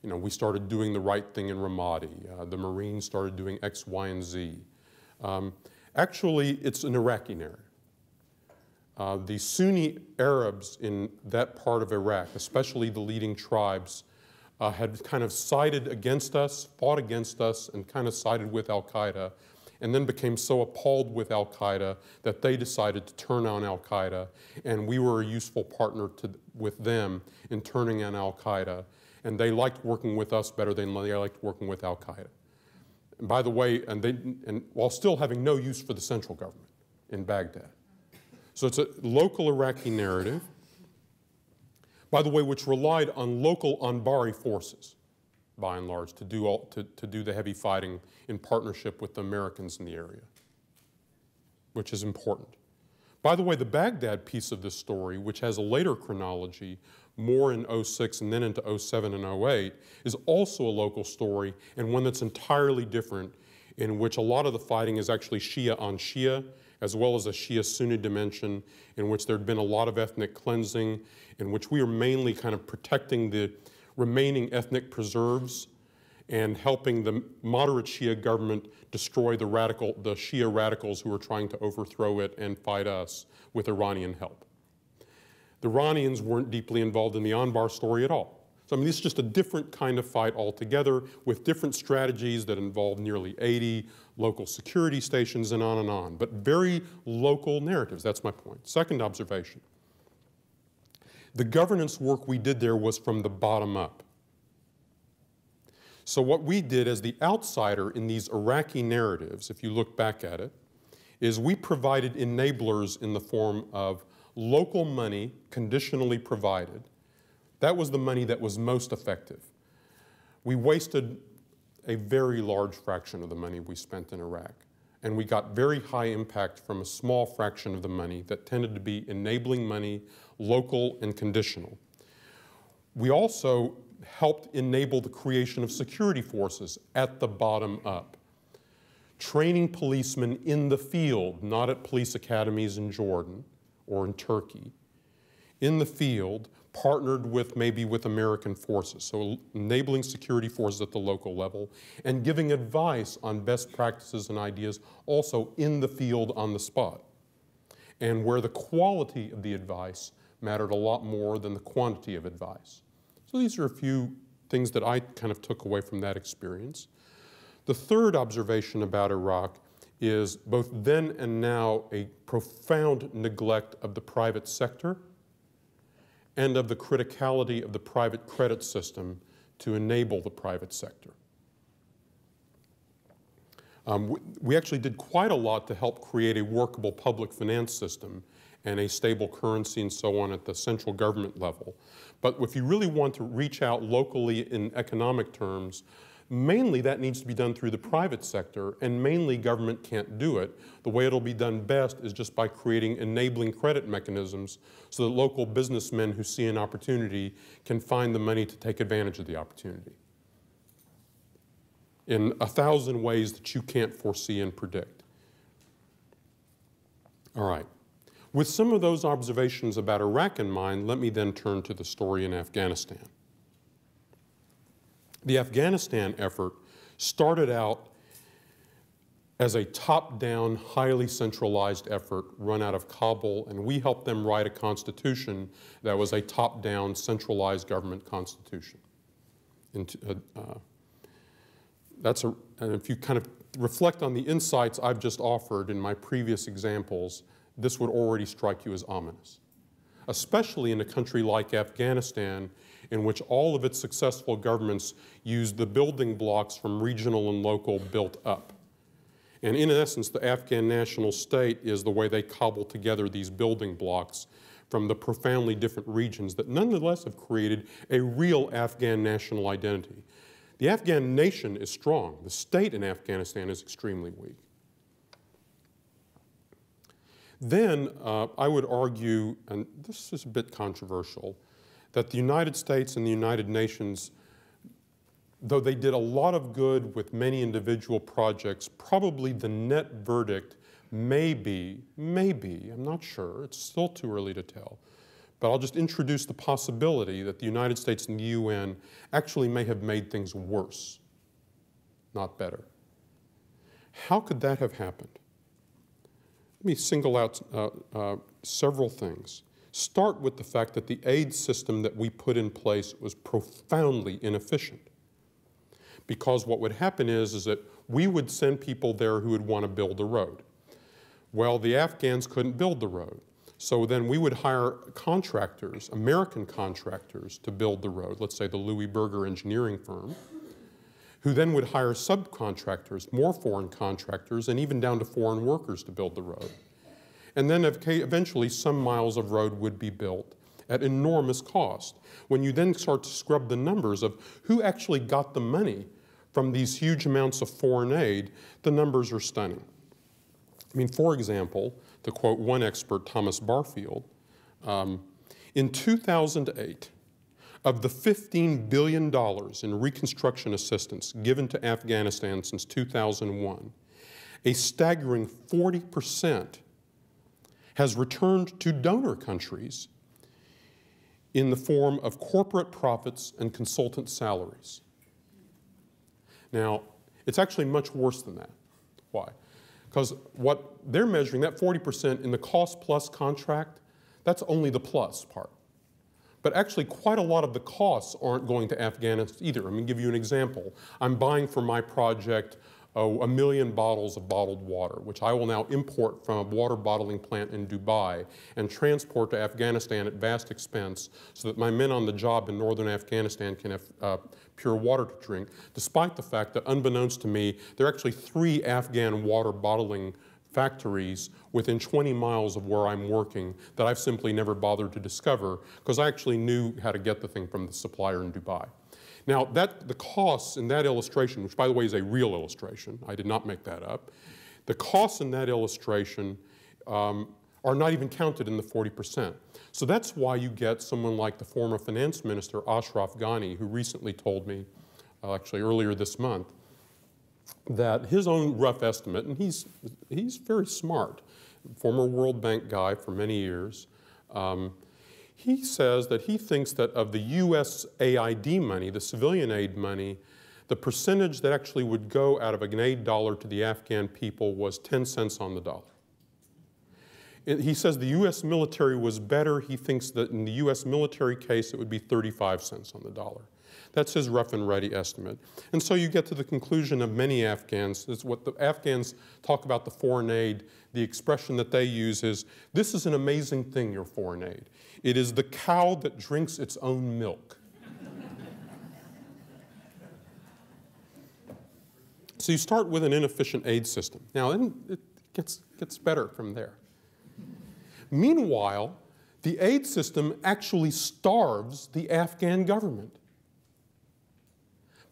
We started doing the right thing in Ramadi. The Marines started doing X, Y, and Z. Actually, it's an Iraqi narrative. The Sunni Arabs in that part of Iraq, especially the leading tribes, had kind of sided against us, fought against us, and kind of sided with al-Qaeda, and then became so appalled with al-Qaeda that they decided to turn on al-Qaeda, and we were a useful partner with them in turning on al-Qaeda, and they liked working with us better than they liked working with al-Qaeda. And by the way, and while still having no use for the central government in Baghdad. So it's a local Iraqi narrative, by the way, which relied on local Anbari forces, by and large, to do the heavy fighting in partnership with the Americans in the area, which is important. By the way, the Baghdad piece of this story, which has a later chronology, more in 06 and then into 07 and 08, is also a local story, and one that's entirely different, in which a lot of the fighting is actually Shia on Shia, as well as a Shia-Sunni dimension, in which there had been a lot of ethnic cleansing, in which we are mainly kind of protecting the remaining ethnic preserves and helping the moderate Shia government destroy the Shia radicals who are trying to overthrow it and fight us with Iranian help. The Iranians weren't deeply involved in the Anbar story at all. So I mean, this is just a different kind of fight altogether with different strategies that involve nearly 80 local security stations and on, but very local narratives. That's my point. Second observation. The governance work we did there was from the bottom up. So what we did as the outsider in these Iraqi narratives, if you look back at it, is we provided enablers in the form of local money conditionally provided. That was the money that was most effective. We wasted a very large fraction of the money we spent in Iraq. And we got very high impact from a small fraction of the money that tended to be enabling money, local and conditional. We also helped enable the creation of security forces at the bottom up. Training policemen in the field, not at police academies in Jordan or in Turkey. In the field, partnered with maybe with American forces, so enabling security forces at the local level and giving advice on best practices and ideas also in the field on the spot, and where the quality of the advice mattered a lot more than the quantity of advice. So these are a few things that I kind of took away from that experience. The third observation about Iraq is both then and now a profound neglect of the private sector and of the criticality of the private credit system to enable the private sector. We actually did quite a lot to help create a workable public finance system and a stable currency and so on at the central government level. But if you really want to reach out locally in economic terms, mainly that needs to be done through the private sector, and mainly government can't do it. The way it'll be done best is just by creating enabling credit mechanisms so that local businessmen who see an opportunity can find the money to take advantage of the opportunity in 1,000 ways that you can't foresee and predict. All right. With some of those observations about Iraq in mind, let me then turn to the story in Afghanistan. The Afghanistan effort started out as a top-down, highly centralized effort run out of Kabul, and we helped them write a constitution that was a top-down, centralized government constitution. And if you kind of reflect on the insights I've just offered in my previous examples, this would already strike you as ominous, especially in a country like Afghanistan, in which all of its successful governments used the building blocks from regional and local built up. And in essence, the Afghan national state is the way they cobble together these building blocks from the profoundly different regions that nonetheless have created a real Afghan national identity. The Afghan nation is strong. The state in Afghanistan is extremely weak. Then I would argue, and this is a bit controversial, that the United States and the United Nations, though they did a lot of good with many individual projects, probably the net verdict may be, I'm not sure, it's still too early to tell, but I'll just introduce the possibility that the United States and the UN actually may have made things worse, not better. How could that have happened? Let me single out several things. Start with the fact that the aid system that we put in place was profoundly inefficient. Because what would happen is that we would send people there who would want to build a road. Well, the Afghans couldn't build the road. So then we would hire contractors, American contractors, to build the road, let's say the Louis Berger engineering firm, who then would hire subcontractors, more foreign contractors, and even down to foreign workers to build the road. And then eventually some miles of road would be built at enormous cost. When you then start to scrub the numbers of who actually got the money from these huge amounts of foreign aid, the numbers are stunning. I mean, for example, to quote one expert, Thomas Barfield, in 2008, of the $15 billion in reconstruction assistance given to Afghanistan since 2001, a staggering 40% has returned to donor countries in the form of corporate profits and consultant salaries. Now, it's actually much worse than that. Why? Because what they're measuring, that 40% in the cost plus contract, that's only the plus part. But actually, quite a lot of the costs aren't going to Afghanistan either. Let me give you an example. I'm buying for my project 1 million bottles of bottled water, which I will now import from a water bottling plant in Dubai and transport to Afghanistan at vast expense so that my men on the job in northern Afghanistan can have pure water to drink, despite the fact that, unbeknownst to me, there are actually 3 Afghan water bottling factories within 20 miles of where I'm working that I've simply never bothered to discover because I actually knew how to get the thing from the supplier in Dubai. Now, the costs in that illustration, which by the way is a real illustration, I did not make that up, the costs in that illustration are not even counted in the 40%. So that's why you get someone like the former finance minister, Ashraf Ghani, who recently told me, actually earlier this month, that his own rough estimate, and he's very smart, former World Bank guy for many years, he says that he thinks that of the USAID money, the civilian aid money, the percentage that actually would go out of an aid dollar to the Afghan people was 10 cents on the dollar. He says the US military was better. He thinks that in the US military case, it would be 35 cents on the dollar. That's his rough and ready estimate. And so you get to the conclusion of many Afghans. Is what the Afghans talk about the foreign aid. The expression that they use is, this is an amazing thing, your foreign aid. It is the cow that drinks its own milk. So you start with an inefficient aid system. Now, it gets better from there. Meanwhile, the aid system actually starves the Afghan government.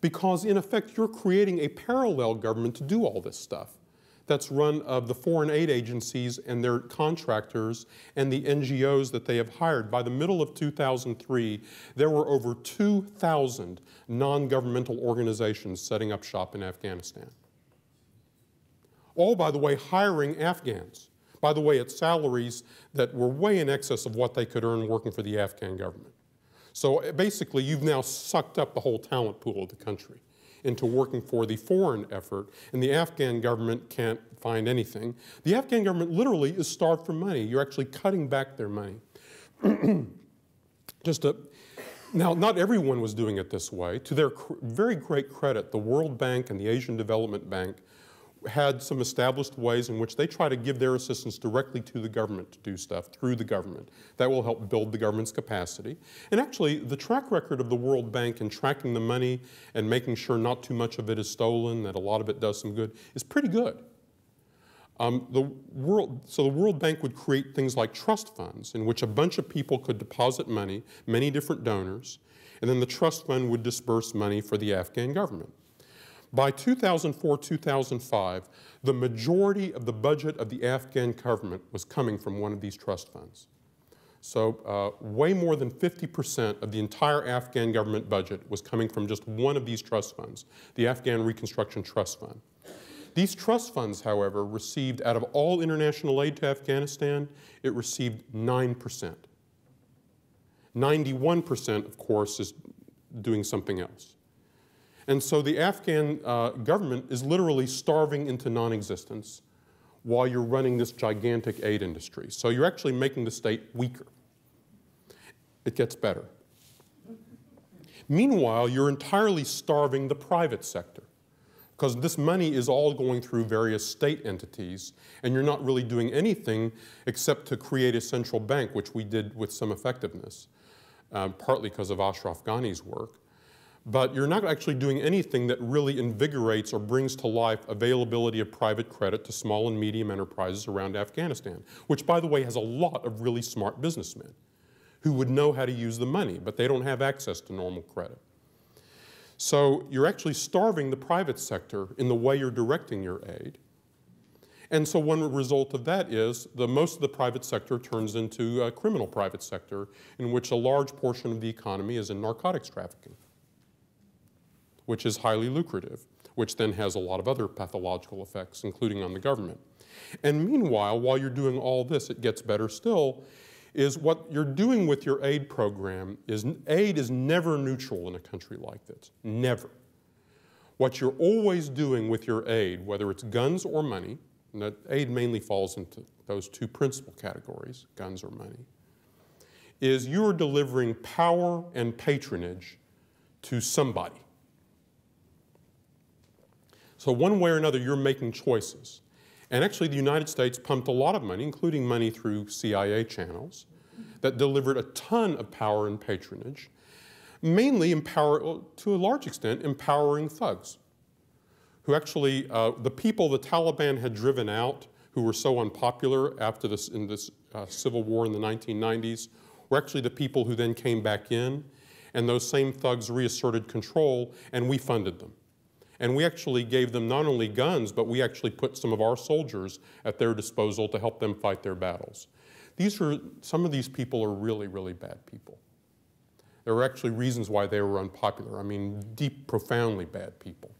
Because in effect, you're creating a parallel government to do all this stuff that's run of the foreign aid agencies and their contractors and the NGOs that they have hired. By the middle of 2003, there were over 2,000 non-governmental organizations setting up shop in Afghanistan. All, by the way, hiring Afghans. By the way, at salaries that were way in excess of what they could earn working for the Afghan government. So basically, you've now sucked up the whole talent pool of the country into working for the foreign effort, and the Afghan government can't find anything. The Afghan government literally is starved for money. You're actually cutting back their money. Now, not everyone was doing it this way. To their very great credit, the World Bank and the Asian Development Bank had some established ways in which they try to give their assistance directly to the government to do stuff through the government. That will help build the government's capacity. And actually, the track record of the World Bank in tracking the money and making sure not too much of it is stolen, that a lot of it does some good, is pretty good. So the World Bank would create things like trust funds in which a bunch of people could deposit money, many different donors, and then the trust fund would disperse money for the Afghan government. By 2004-2005, the majority of the budget of the Afghan government was coming from one of these trust funds. So way more than 50% of the entire Afghan government budget was coming from just one of these trust funds, the Afghan Reconstruction Trust Fund. These trust funds, however, received, out of all international aid to Afghanistan, it received 9%. 91%, of course, is doing something else. And so the Afghan government is literally starving into non-existence while you're running this gigantic aid industry. So you're actually making the state weaker. It gets better. Meanwhile, you're entirely starving the private sector because this money is all going through various state entities, and you're not really doing anything except to create a central bank, which we did with some effectiveness, partly because of Ashraf Ghani's work. But you're not actually doing anything that really invigorates or brings to life availability of private credit to small and medium enterprises around Afghanistan, which, by the way, has a lot of really smart businessmen who would know how to use the money, but they don't have access to normal credit. So you're actually starving the private sector in the way you're directing your aid. And so one result of that is most of the private sector turns into a criminal private sector in which a large portion of the economy is in narcotics trafficking, which is highly lucrative, which then has a lot of other pathological effects, including on the government. And meanwhile, while you're doing all this, it gets better still, is what you're doing with your aid program is aid is never neutral in a country like this, never. What you're always doing with your aid, whether it's guns or money, and that aid mainly falls into those two principal categories, guns or money, is you're delivering power and patronage to somebody. So one way or another, you're making choices. And actually, the United States pumped a lot of money, including money through CIA channels, that delivered a ton of power and patronage, mainly to a large extent, empowering thugs, who actually, the people the Taliban had driven out, who were so unpopular after in this civil war in the 1990s, were actually the people who then came back in. And those same thugs reasserted control, and we funded them. And we actually gave them not only guns, but we actually put some of our soldiers at their disposal to help them fight their battles. Some of these people are really, really bad people. There were actually reasons why they were unpopular. I mean, deep, profoundly bad people.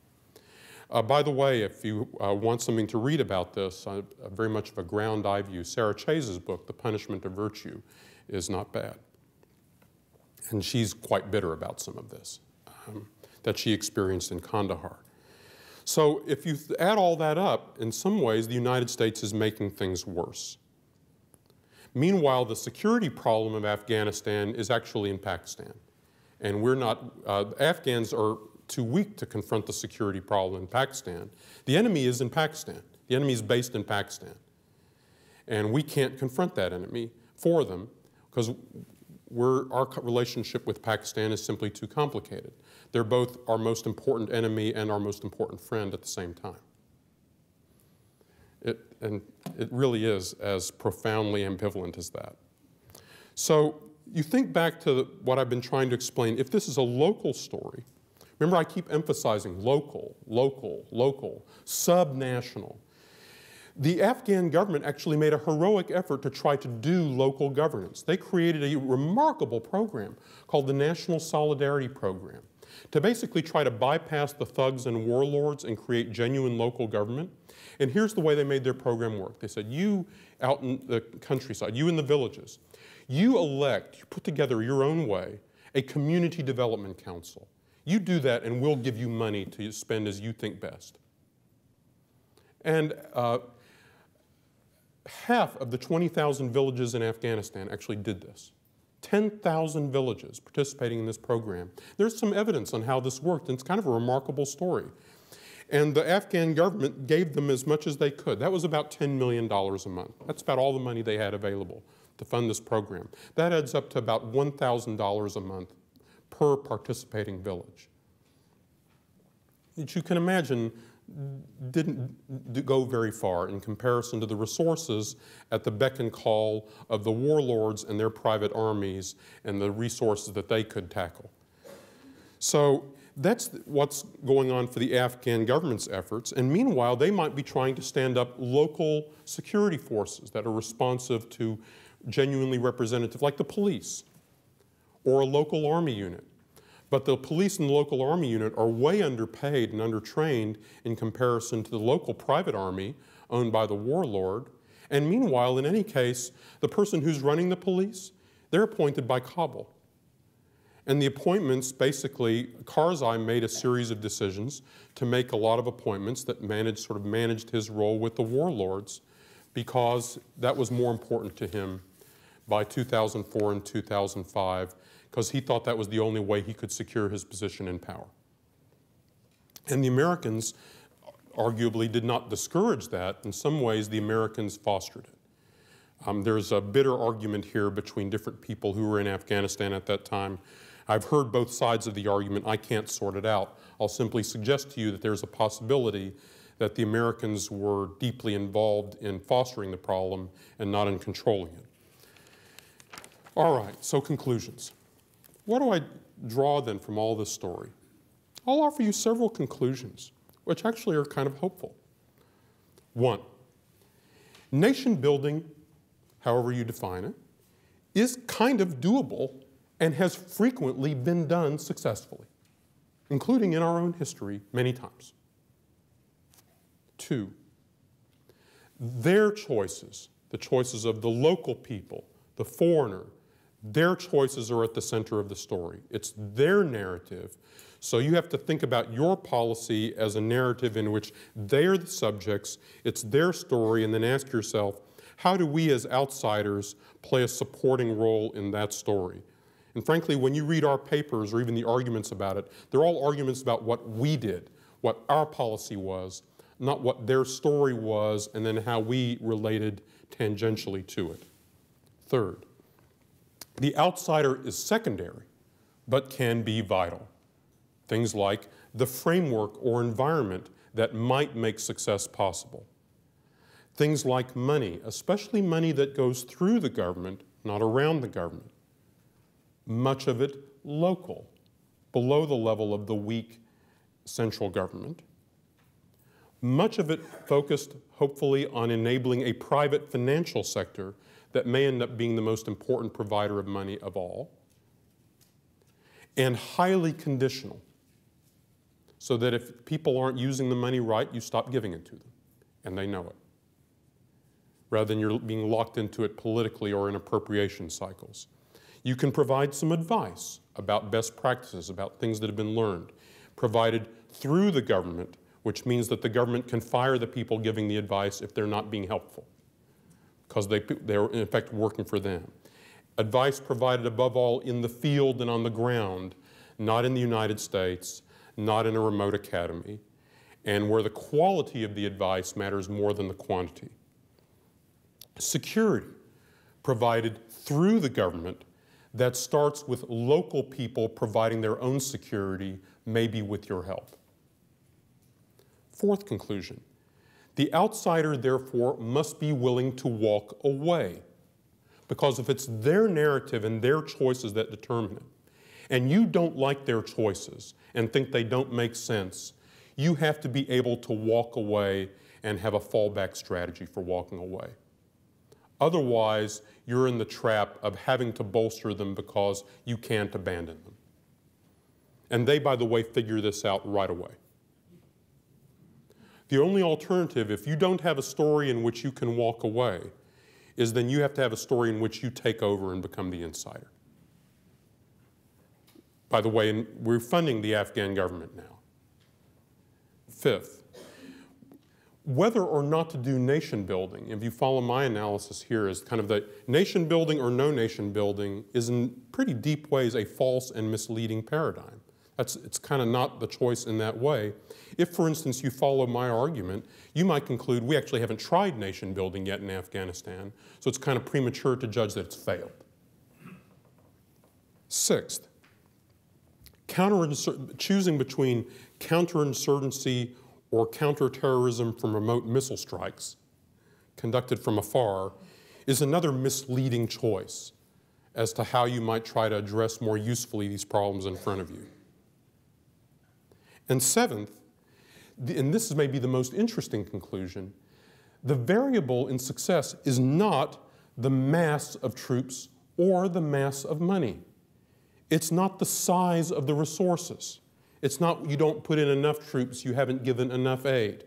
By the way, if you want something to read about this, very much of a ground eye view, Sarah Chase's book, The Punishment of Virtue, is not bad. And she's quite bitter about some of this that she experienced in Kandahar. So if you add all that up, in some ways, the United States is making things worse. Meanwhile, the security problem of Afghanistan is actually in Pakistan. And we're not, Afghans are too weak to confront the security problem in Pakistan. The enemy is in Pakistan. The enemy is based in Pakistan. And we can't confront that enemy for them because our relationship with Pakistan is simply too complicated. They're both our most important enemy and our most important friend at the same time. And it really is as profoundly ambivalent as that. So you think back to what I've been trying to explain. If this is a local story, remember I keep emphasizing local, local, local, subnational. The Afghan government actually made a heroic effort to try to do local governance. They created a remarkable program called the National Solidarity Program to basically try to bypass the thugs and warlords and create genuine local government. And here's the way they made their program work. They said, you out in the countryside, you in the villages, you put together your own way, a community development council. You do that and we'll give you money to spend as you think best. And half of the 20,000 villages in Afghanistan actually did this. 10,000 villages participating in this program. There's some evidence on how this worked, and it's kind of a remarkable story. And the Afghan government gave them as much as they could. That was about $10 million a month. That's about all the money they had available to fund this program. That adds up to about $1,000 a month per participating village. Which you can imagine didn't go very far in comparison to the resources at the beck and call of the warlords and their private armies and the resources that they could tackle. So that's what's going on for the Afghan government's efforts. And meanwhile, they might be trying to stand up local security forces that are responsive to genuinely representative, like the police or a local army unit. But the police and the local army unit are way underpaid and undertrained in comparison to the local private army owned by the warlord. And meanwhile, in any case, the person who's running the police, they're appointed by Kabul. And the appointments, basically, Karzai made a series of decisions to make a lot of appointments that sort of managed his role with the warlords because that was more important to him by 2004 and 2005. Because he thought that was the only way he could secure his position in power. And the Americans arguably did not discourage that. In some ways, the Americans fostered it. There's a bitter argument here between different people who were in Afghanistan at that time. I've heard both sides of the argument. I can't sort it out. I'll simply suggest to you that there's a possibility that the Americans were deeply involved in fostering the problem and not in controlling it. All right, so conclusions. What do I draw then from all this story? I'll offer you several conclusions, which actually are kind of hopeful. One, nation building, however you define it, is kind of doable and has frequently been done successfully, including in our own history many times. Two, their choices, the choices of the local people, the foreigner, their choices are at the center of the story. It's their narrative. So you have to think about your policy as a narrative in which they're the subjects, it's their story, and then ask yourself, how do we as outsiders play a supporting role in that story? And frankly, when you read our papers or even the arguments about it, they're all arguments about what we did, what our policy was, not what their story was, and then how we related tangentially to it. Third, the outsider is secondary, but can be vital. Things like the framework or environment that might make success possible. Things like money, especially money that goes through the government, not around the government. Much of it local, below the level of the weak central government. Much of it focused, hopefully, on enabling a private financial sector that may end up being the most important provider of money of all. And highly conditional, so that if people aren't using the money right, you stop giving it to them, and they know it, rather than you're being locked into it politically or in appropriation cycles. You can provide some advice about best practices, about things that have been learned, provided through the government, which means that the government can fire the people giving the advice if they're not being helpful, because they're in effect working for them. Advice provided above all in the field and on the ground, not in the United States, not in a remote academy, and where the quality of the advice matters more than the quantity. Security provided through the government that starts with local people providing their own security, maybe with your help. Fourth conclusion, the outsider, therefore, must be willing to walk away, because if it's their narrative and their choices that determine it, and you don't like their choices and think they don't make sense, you have to be able to walk away and have a fallback strategy for walking away. Otherwise, you're in the trap of having to bolster them because you can't abandon them. And they, by the way, figure this out right away. The only alternative, if you don't have a story in which you can walk away, is then you have to have a story in which you take over and become the insider. By the way, we're funding the Afghan government now. Fifth, whether or not to do nation building, if you follow my analysis here, is kind of the nation building or no nation building is in pretty deep ways a false and misleading paradigm. It's kind of not the choice in that way. If, for instance, you follow my argument, you might conclude we actually haven't tried nation building yet in Afghanistan, so it's kind of premature to judge that it's failed. Sixth, choosing between counterinsurgency or counterterrorism from remote missile strikes conducted from afar is another misleading choice as to how you might try to address more usefully these problems in front of you. And seventh, and this is maybe the most interesting conclusion, the variable in success is not the mass of troops or the mass of money. It's not the size of the resources. It's not you don't put in enough troops, you haven't given enough aid.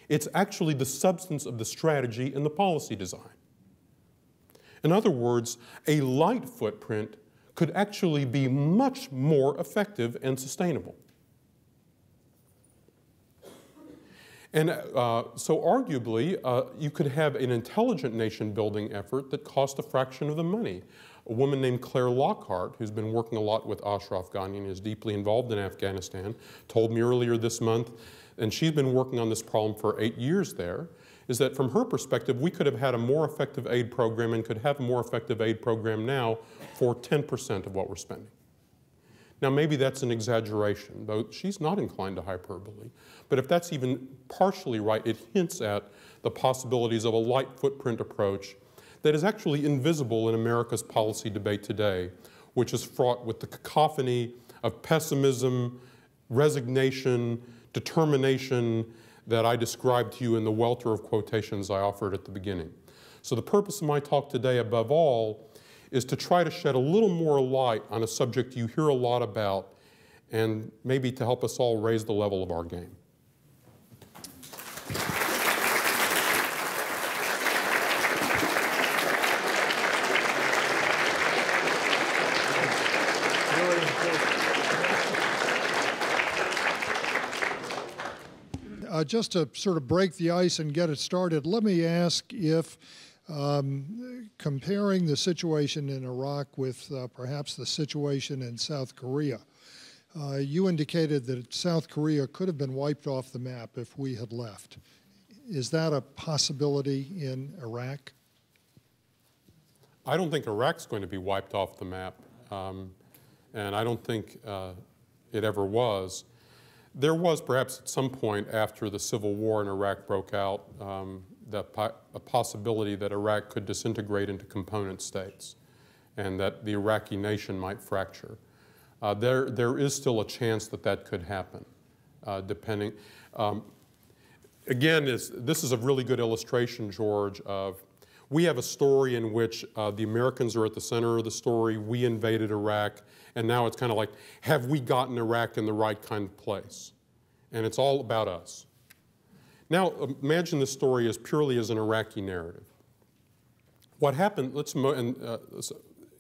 It's actually the substance of the strategy and the policy design. In other words, a light footprint could actually be much more effective and sustainable. And so arguably, you could have an intelligent nation-building effort that cost a fraction of the money. A woman named Claire Lockhart, who's been working a lot with Ashraf Ghani and is deeply involved in Afghanistan, told me earlier this month, and she's been working on this problem for 8 years there, is that from her perspective, we could have had a more effective aid program and could have a more effective aid program now for 10% of what we're spending. Now, maybe that's an exaggeration, though she's not inclined to hyperbole. But if that's even partially right, it hints at the possibilities of a light footprint approach that is actually invisible in America's policy debate today, which is fraught with the cacophony of pessimism, resignation, determination that I described to you in the welter of quotations I offered at the beginning. So the purpose of my talk today, above all, is to try to shed a little more light on a subject you hear a lot about, and maybe to help us all raise the level of our game. Just to sort of break the ice and get it started, let me ask if comparing the situation in Iraq with perhaps the situation in South Korea, you indicated that South Korea could have been wiped off the map if we had left. Is that a possibility in Iraq? I don't think Iraq's going to be wiped off the map, and I don't think it ever was. There was perhaps at some point after the civil war in Iraq broke out a possibility that Iraq could disintegrate into component states and that the Iraqi nation might fracture. There is still a chance that that could happen, depending. Again, this is a really good illustration, George, of we have a story in which the Americans are at the center of the story. We invaded Iraq, and now it's kind of like, have we gotten Iraq in the right kind of place? And it's all about us. Now, imagine this story as purely as an Iraqi narrative. What happened,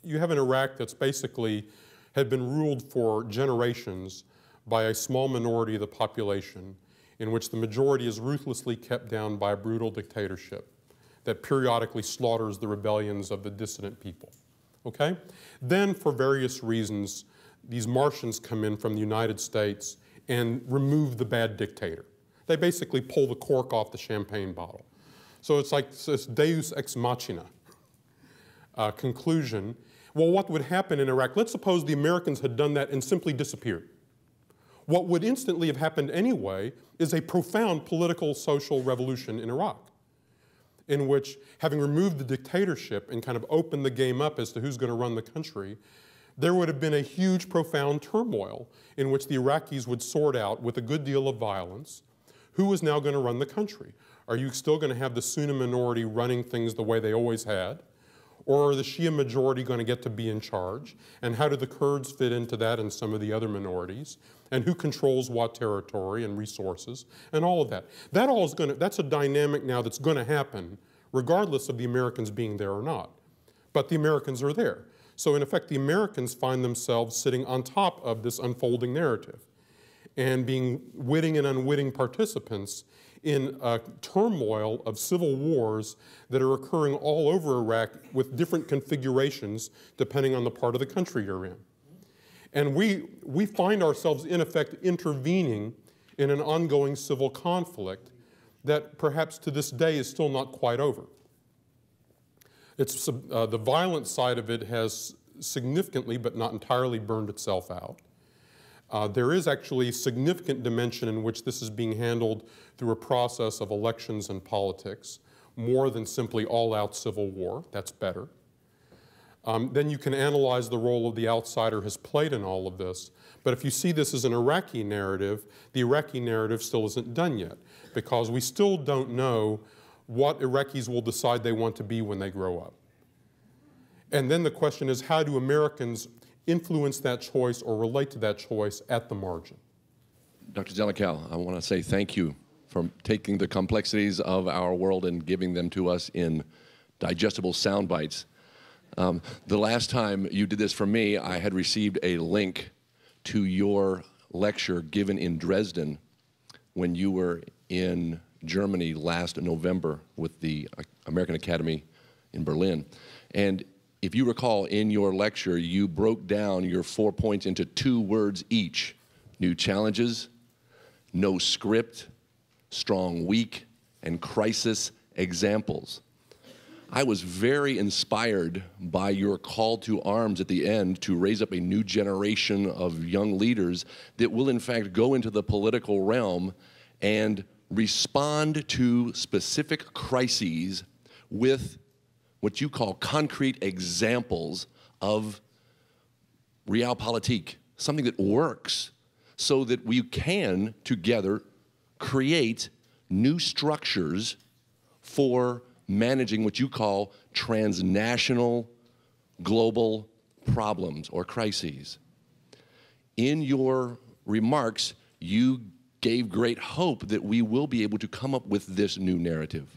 you have an Iraq that's basically had been ruled for generations by a small minority of the population in which the majority is ruthlessly kept down by a brutal dictatorship that periodically slaughters the rebellions of the dissident people, okay? Then, for various reasons, these Martians come in from the United States and remove the bad dictator. They basically pull the cork off the champagne bottle. So it's like this deus ex machina conclusion. Well, what would happen in Iraq? Let's suppose the Americans had done that and simply disappeared. What would instantly have happened anyway is a profound political, social revolution in Iraq, in which, having removed the dictatorship and kind of opened the game up as to who's going to run the country, there would have been a huge, profound turmoil in which the Iraqis would sort out, with a good deal of violence, who is now going to run the country. Are you still going to have the Sunni minority running things the way they always had? Or are the Shia majority going to get to be in charge? And how do the Kurds fit into that and some of the other minorities? And who controls what territory and resources and all of that? That's a dynamic now that's going to happen regardless of the Americans being there or not. But the Americans are there. So in effect, the Americans find themselves sitting on top of this unfolding narrative and being witting and unwitting participants in a turmoil of civil wars that are occurring all over Iraq with different configurations depending on the part of the country you're in. And we find ourselves, in effect, intervening in an ongoing civil conflict that perhaps to this day is still not quite over. The violent side of it has significantly, but not entirely, burned itself out. There is actually a significant dimension in which this is being handled through a process of elections and politics, more than simply all-out civil war. That's better. Then you can analyze the role the outsider has played in all of this. But if you see this as an Iraqi narrative, the Iraqi narrative still isn't done yet, because we still don't know what Iraqis will decide they want to be when they grow up. And then the question is, how do Americans influence that choice or relate to that choice at the margin? Dr. Zelikow, I want to say thank you for taking the complexities of our world and giving them to us in digestible sound bites. The last time you did this for me, I had received a link to your lecture given in Dresden when you were in Germany last November with the American Academy in Berlin. And if you recall, in your lecture, you broke down your 4 points into 2 words each: new challenges, no script, strong weak, and crisis examples. I was very inspired by your call to arms at the end to raise up a new generation of young leaders that will in fact go into the political realm and respond to specific crises with what you call concrete examples of realpolitik, something that works, so that we can together create new structures for managing what you call transnational global problems or crises. In your remarks, you gave great hope that we will be able to come up with this new narrative.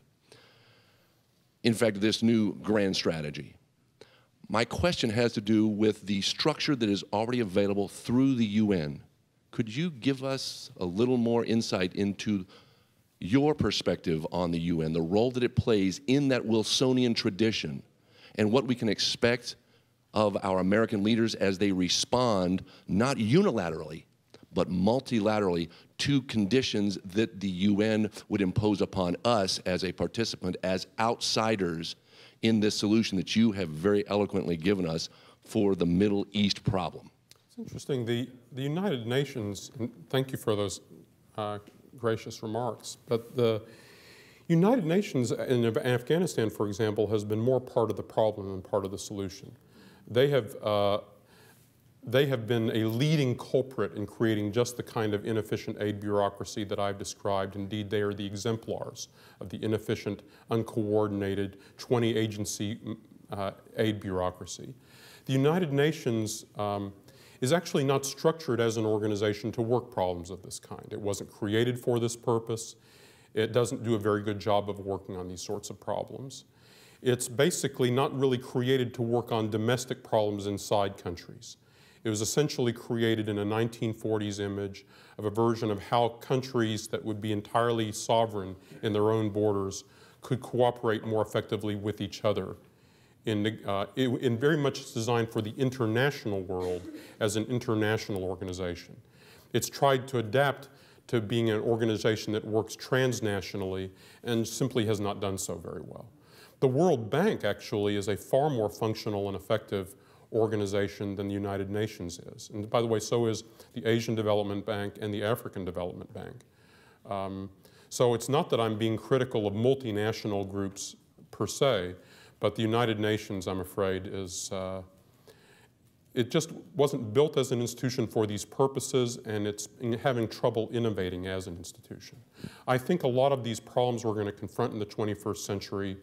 In fact, this new grand strategy. My question has to do with the structure that is already available through the UN. Could you give us a little more insight into your perspective on the UN, the role that it plays in that Wilsonian tradition, and what we can expect of our American leaders as they respond, not unilaterally, but multilaterally, to conditions that the UN would impose upon us as a participant, as outsiders in this solution that you have very eloquently given us for the Middle East problem. It's interesting. The United Nations, and thank you for those gracious remarks, but the United Nations in Afghanistan, for example, has been more part of the problem than part of the solution. They have they have been a leading culprit in creating just the kind of inefficient aid bureaucracy that I've described. Indeed, they are the exemplars of the inefficient, uncoordinated, 20-agency aid bureaucracy. The United Nations is actually not structured as an organization to work problems of this kind. It wasn't created for this purpose. It doesn't do a very good job of working on these sorts of problems. It's basically not really created to work on domestic problems inside countries. It was essentially created in a 1940s image of a version of how countries that would be entirely sovereign in their own borders could cooperate more effectively with each other. In very much designed for the international world as an international organization. It's tried to adapt to being an organization that works transnationally and simply has not done so very well. The World Bank actually is a far more functional and effective organization than the United Nations is. And by the way, so is the Asian Development Bank and the African Development Bank. So it's not that I'm being critical of multinational groups per se, but the United Nations, I'm afraid, it just wasn't built as an institution for these purposes, and it's having trouble innovating as an institution. I think a lot of these problems we're going to confront in the 21st century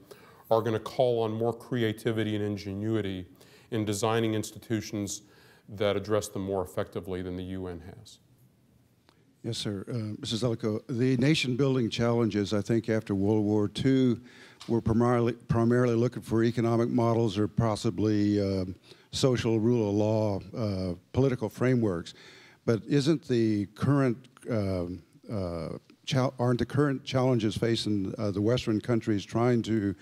are going to call on more creativity and ingenuity in designing institutions that address them more effectively than the UN has. Yes, sir. Mrs. Zelikow, the nation-building challenges, I think, after World War II were primarily looking for economic models or possibly social rule of law, political frameworks. But isn't the current, aren't the current challenges facing the Western countries trying to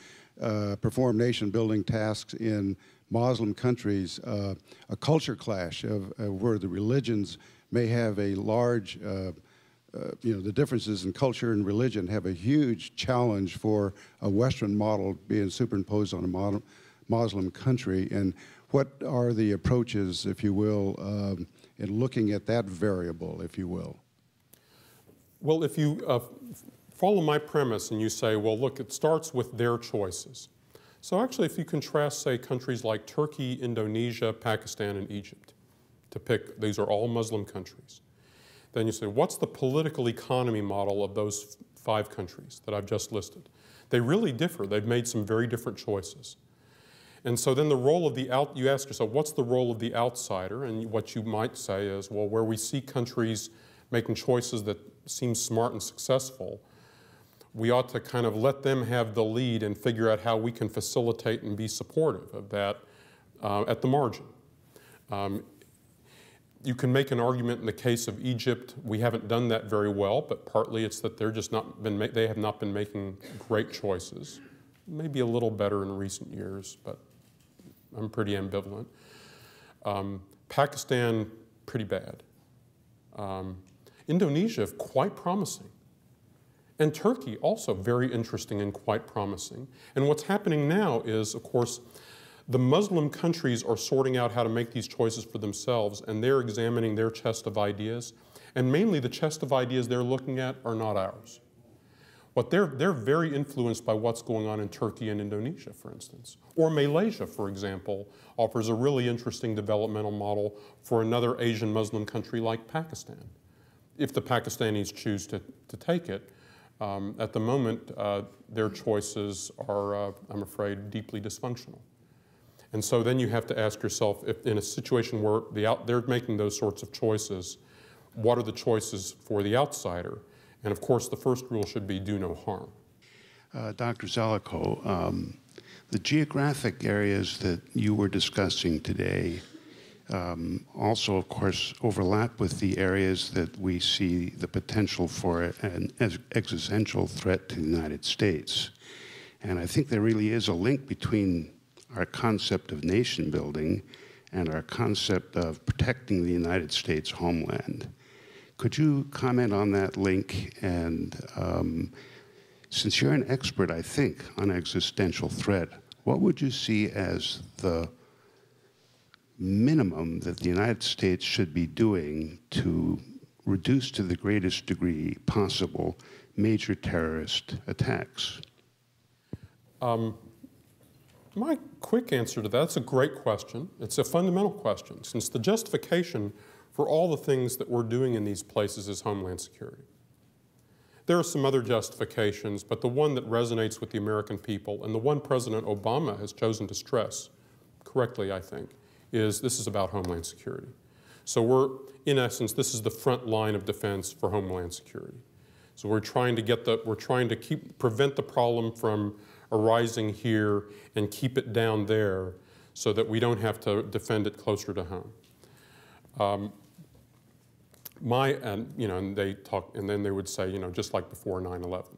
perform nation-building tasks in Muslim countries a culture clash of where the religions may have a large, the differences in culture and religion have a huge challenge for a Western model being superimposed on a Muslim country? And what are the approaches, if you will, in looking at that variable, if you will? Well, if you follow my premise and you say, well, look, it starts with their choices. So actually, if you contrast, say, countries like Turkey, Indonesia, Pakistan, and Egypt, to pick, these are all Muslim countries, then you say, what's the political economy model of those 5 countries that I've just listed? They really differ. They've made some very different choices. And so then the role of the you ask yourself, what's the role of the outsider? And what you might say is, well, where we see countries making choices that seem smart and successful, we ought to kind of let them have the lead and figure out how we can facilitate and be supportive of that at the margin. You can make an argument in the case of Egypt. We haven't done that very well, but partly it's that they have not been making great choices. Maybe a little better in recent years, but I'm pretty ambivalent. Pakistan, pretty bad. Indonesia, quite promising. And Turkey, also very interesting and quite promising. And what's happening now is, of course, the Muslim countries are sorting out how to make these choices for themselves, and they're examining their chest of ideas. And mainly the chest of ideas they're looking at are not ours. But they're very influenced by what's going on in Turkey and Indonesia, for instance. Or Malaysia, for example, offers a really interesting developmental model for another Asian Muslim country like Pakistan, if the Pakistanis choose to take it. At the moment, their choices are, I'm afraid, deeply dysfunctional. And so then you have to ask yourself, if in a situation where they're making those sorts of choices, what are the choices for the outsider? And of course, the first rule should be do no harm. Dr. Zelikow, the geographic areas that you were discussing today also, of course, overlap with the areas that we see the potential for an existential threat to the United States. And I think there really is a link between our concept of nation building and our concept of protecting the United States homeland. Could you comment on that link? And since you're an expert, I think, on existential threat, what would you see as the minimum that the United States should be doing to reduce to the greatest degree possible major terrorist attacks? My quick answer to that's a great question. It's a fundamental question, since the justification for all the things that we're doing in these places is homeland security. There are some other justifications, but the one that resonates with the American people, and the one President Obama has chosen to stress, correctly I think, is this is about homeland security. So we're, in essence, this is the front line of defense for homeland security. So we're trying to prevent the problem from arising here and keep it down there so that we don't have to defend it closer to home. And they talk, and then they would say, just like before 9/11.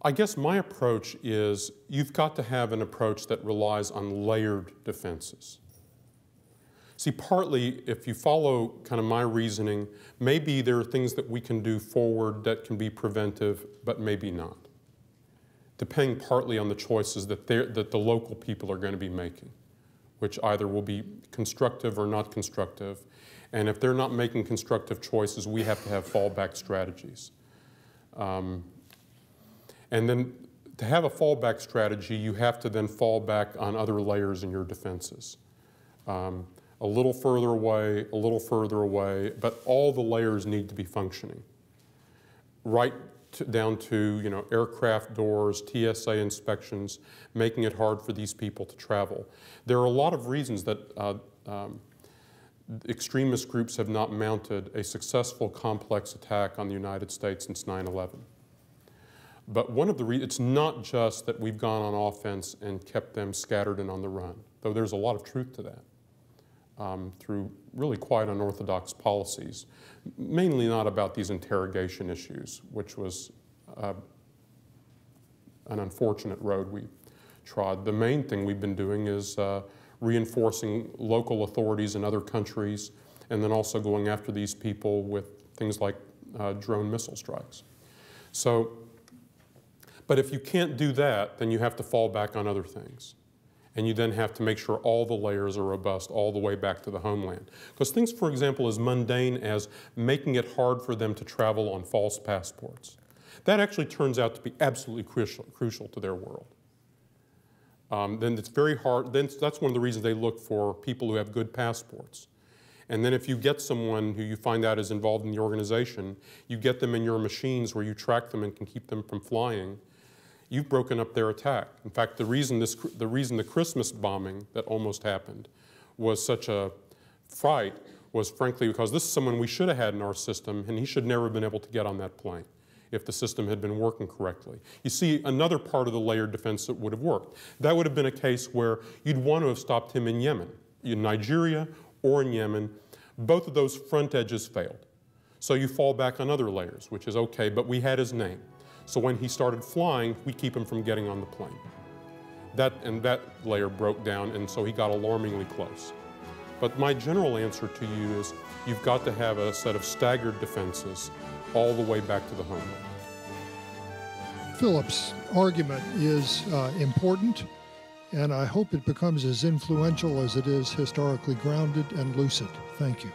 I guess my approach is you've got to have an approach that relies on layered defenses. See, partly, if you follow kind of my reasoning, maybe there are things that we can do forward that can be preventive, but maybe not, depending partly on the choices that the local people are going to be making, which either will be constructive or not constructive. And if they're not making constructive choices, we have to have fallback strategies. And then to have a fallback strategy, you have to then fall back on other layers in your defenses. A little further away, but all the layers need to be functioning. Right down to aircraft doors, TSA inspections, making it hard for these people to travel. There are a lot of reasons that extremist groups have not mounted a successful complex attack on the United States since 9/11. But one of the reasons, it's not just that we've gone on offense and kept them scattered and on the run, though there's a lot of truth to that, through really quite unorthodox policies, mainly not about these interrogation issues, which was an unfortunate road we trod. The main thing we've been doing is reinforcing local authorities in other countries, and then also going after these people with things like drone missile strikes. So, but if you can't do that, then you have to fall back on other things. And you then have to make sure all the layers are robust all the way back to the homeland. Because things, for example, as mundane as making it hard for them to travel on false passports, that actually turns out to be absolutely crucial to their world. Then it's very hard, then that's one of the reasons they look for people who have good passports. And then if you get someone who you find out is involved in the organization, you get them in your machines where you track them and can keep them from flying, you've broken up their attack. In fact, the reason the Christmas bombing that almost happened was such a fright was frankly because this is someone we should have had in our system, and he should never have been able to get on that plane if the system had been working correctly. You see, another part of the layered defense that would have worked. That would have been a case where you'd want to have stopped him in Yemen, in Nigeria or in Yemen. Both of those front edges failed. So you fall back on other layers, which is okay, but we had his name. So when he started flying, we keep him from getting on the plane. That layer broke down, and so he got alarmingly close. But my general answer to you is you've got to have a set of staggered defenses all the way back to the homeland. Philip's argument is important, and I hope it becomes as influential as it is historically grounded and lucid. Thank you.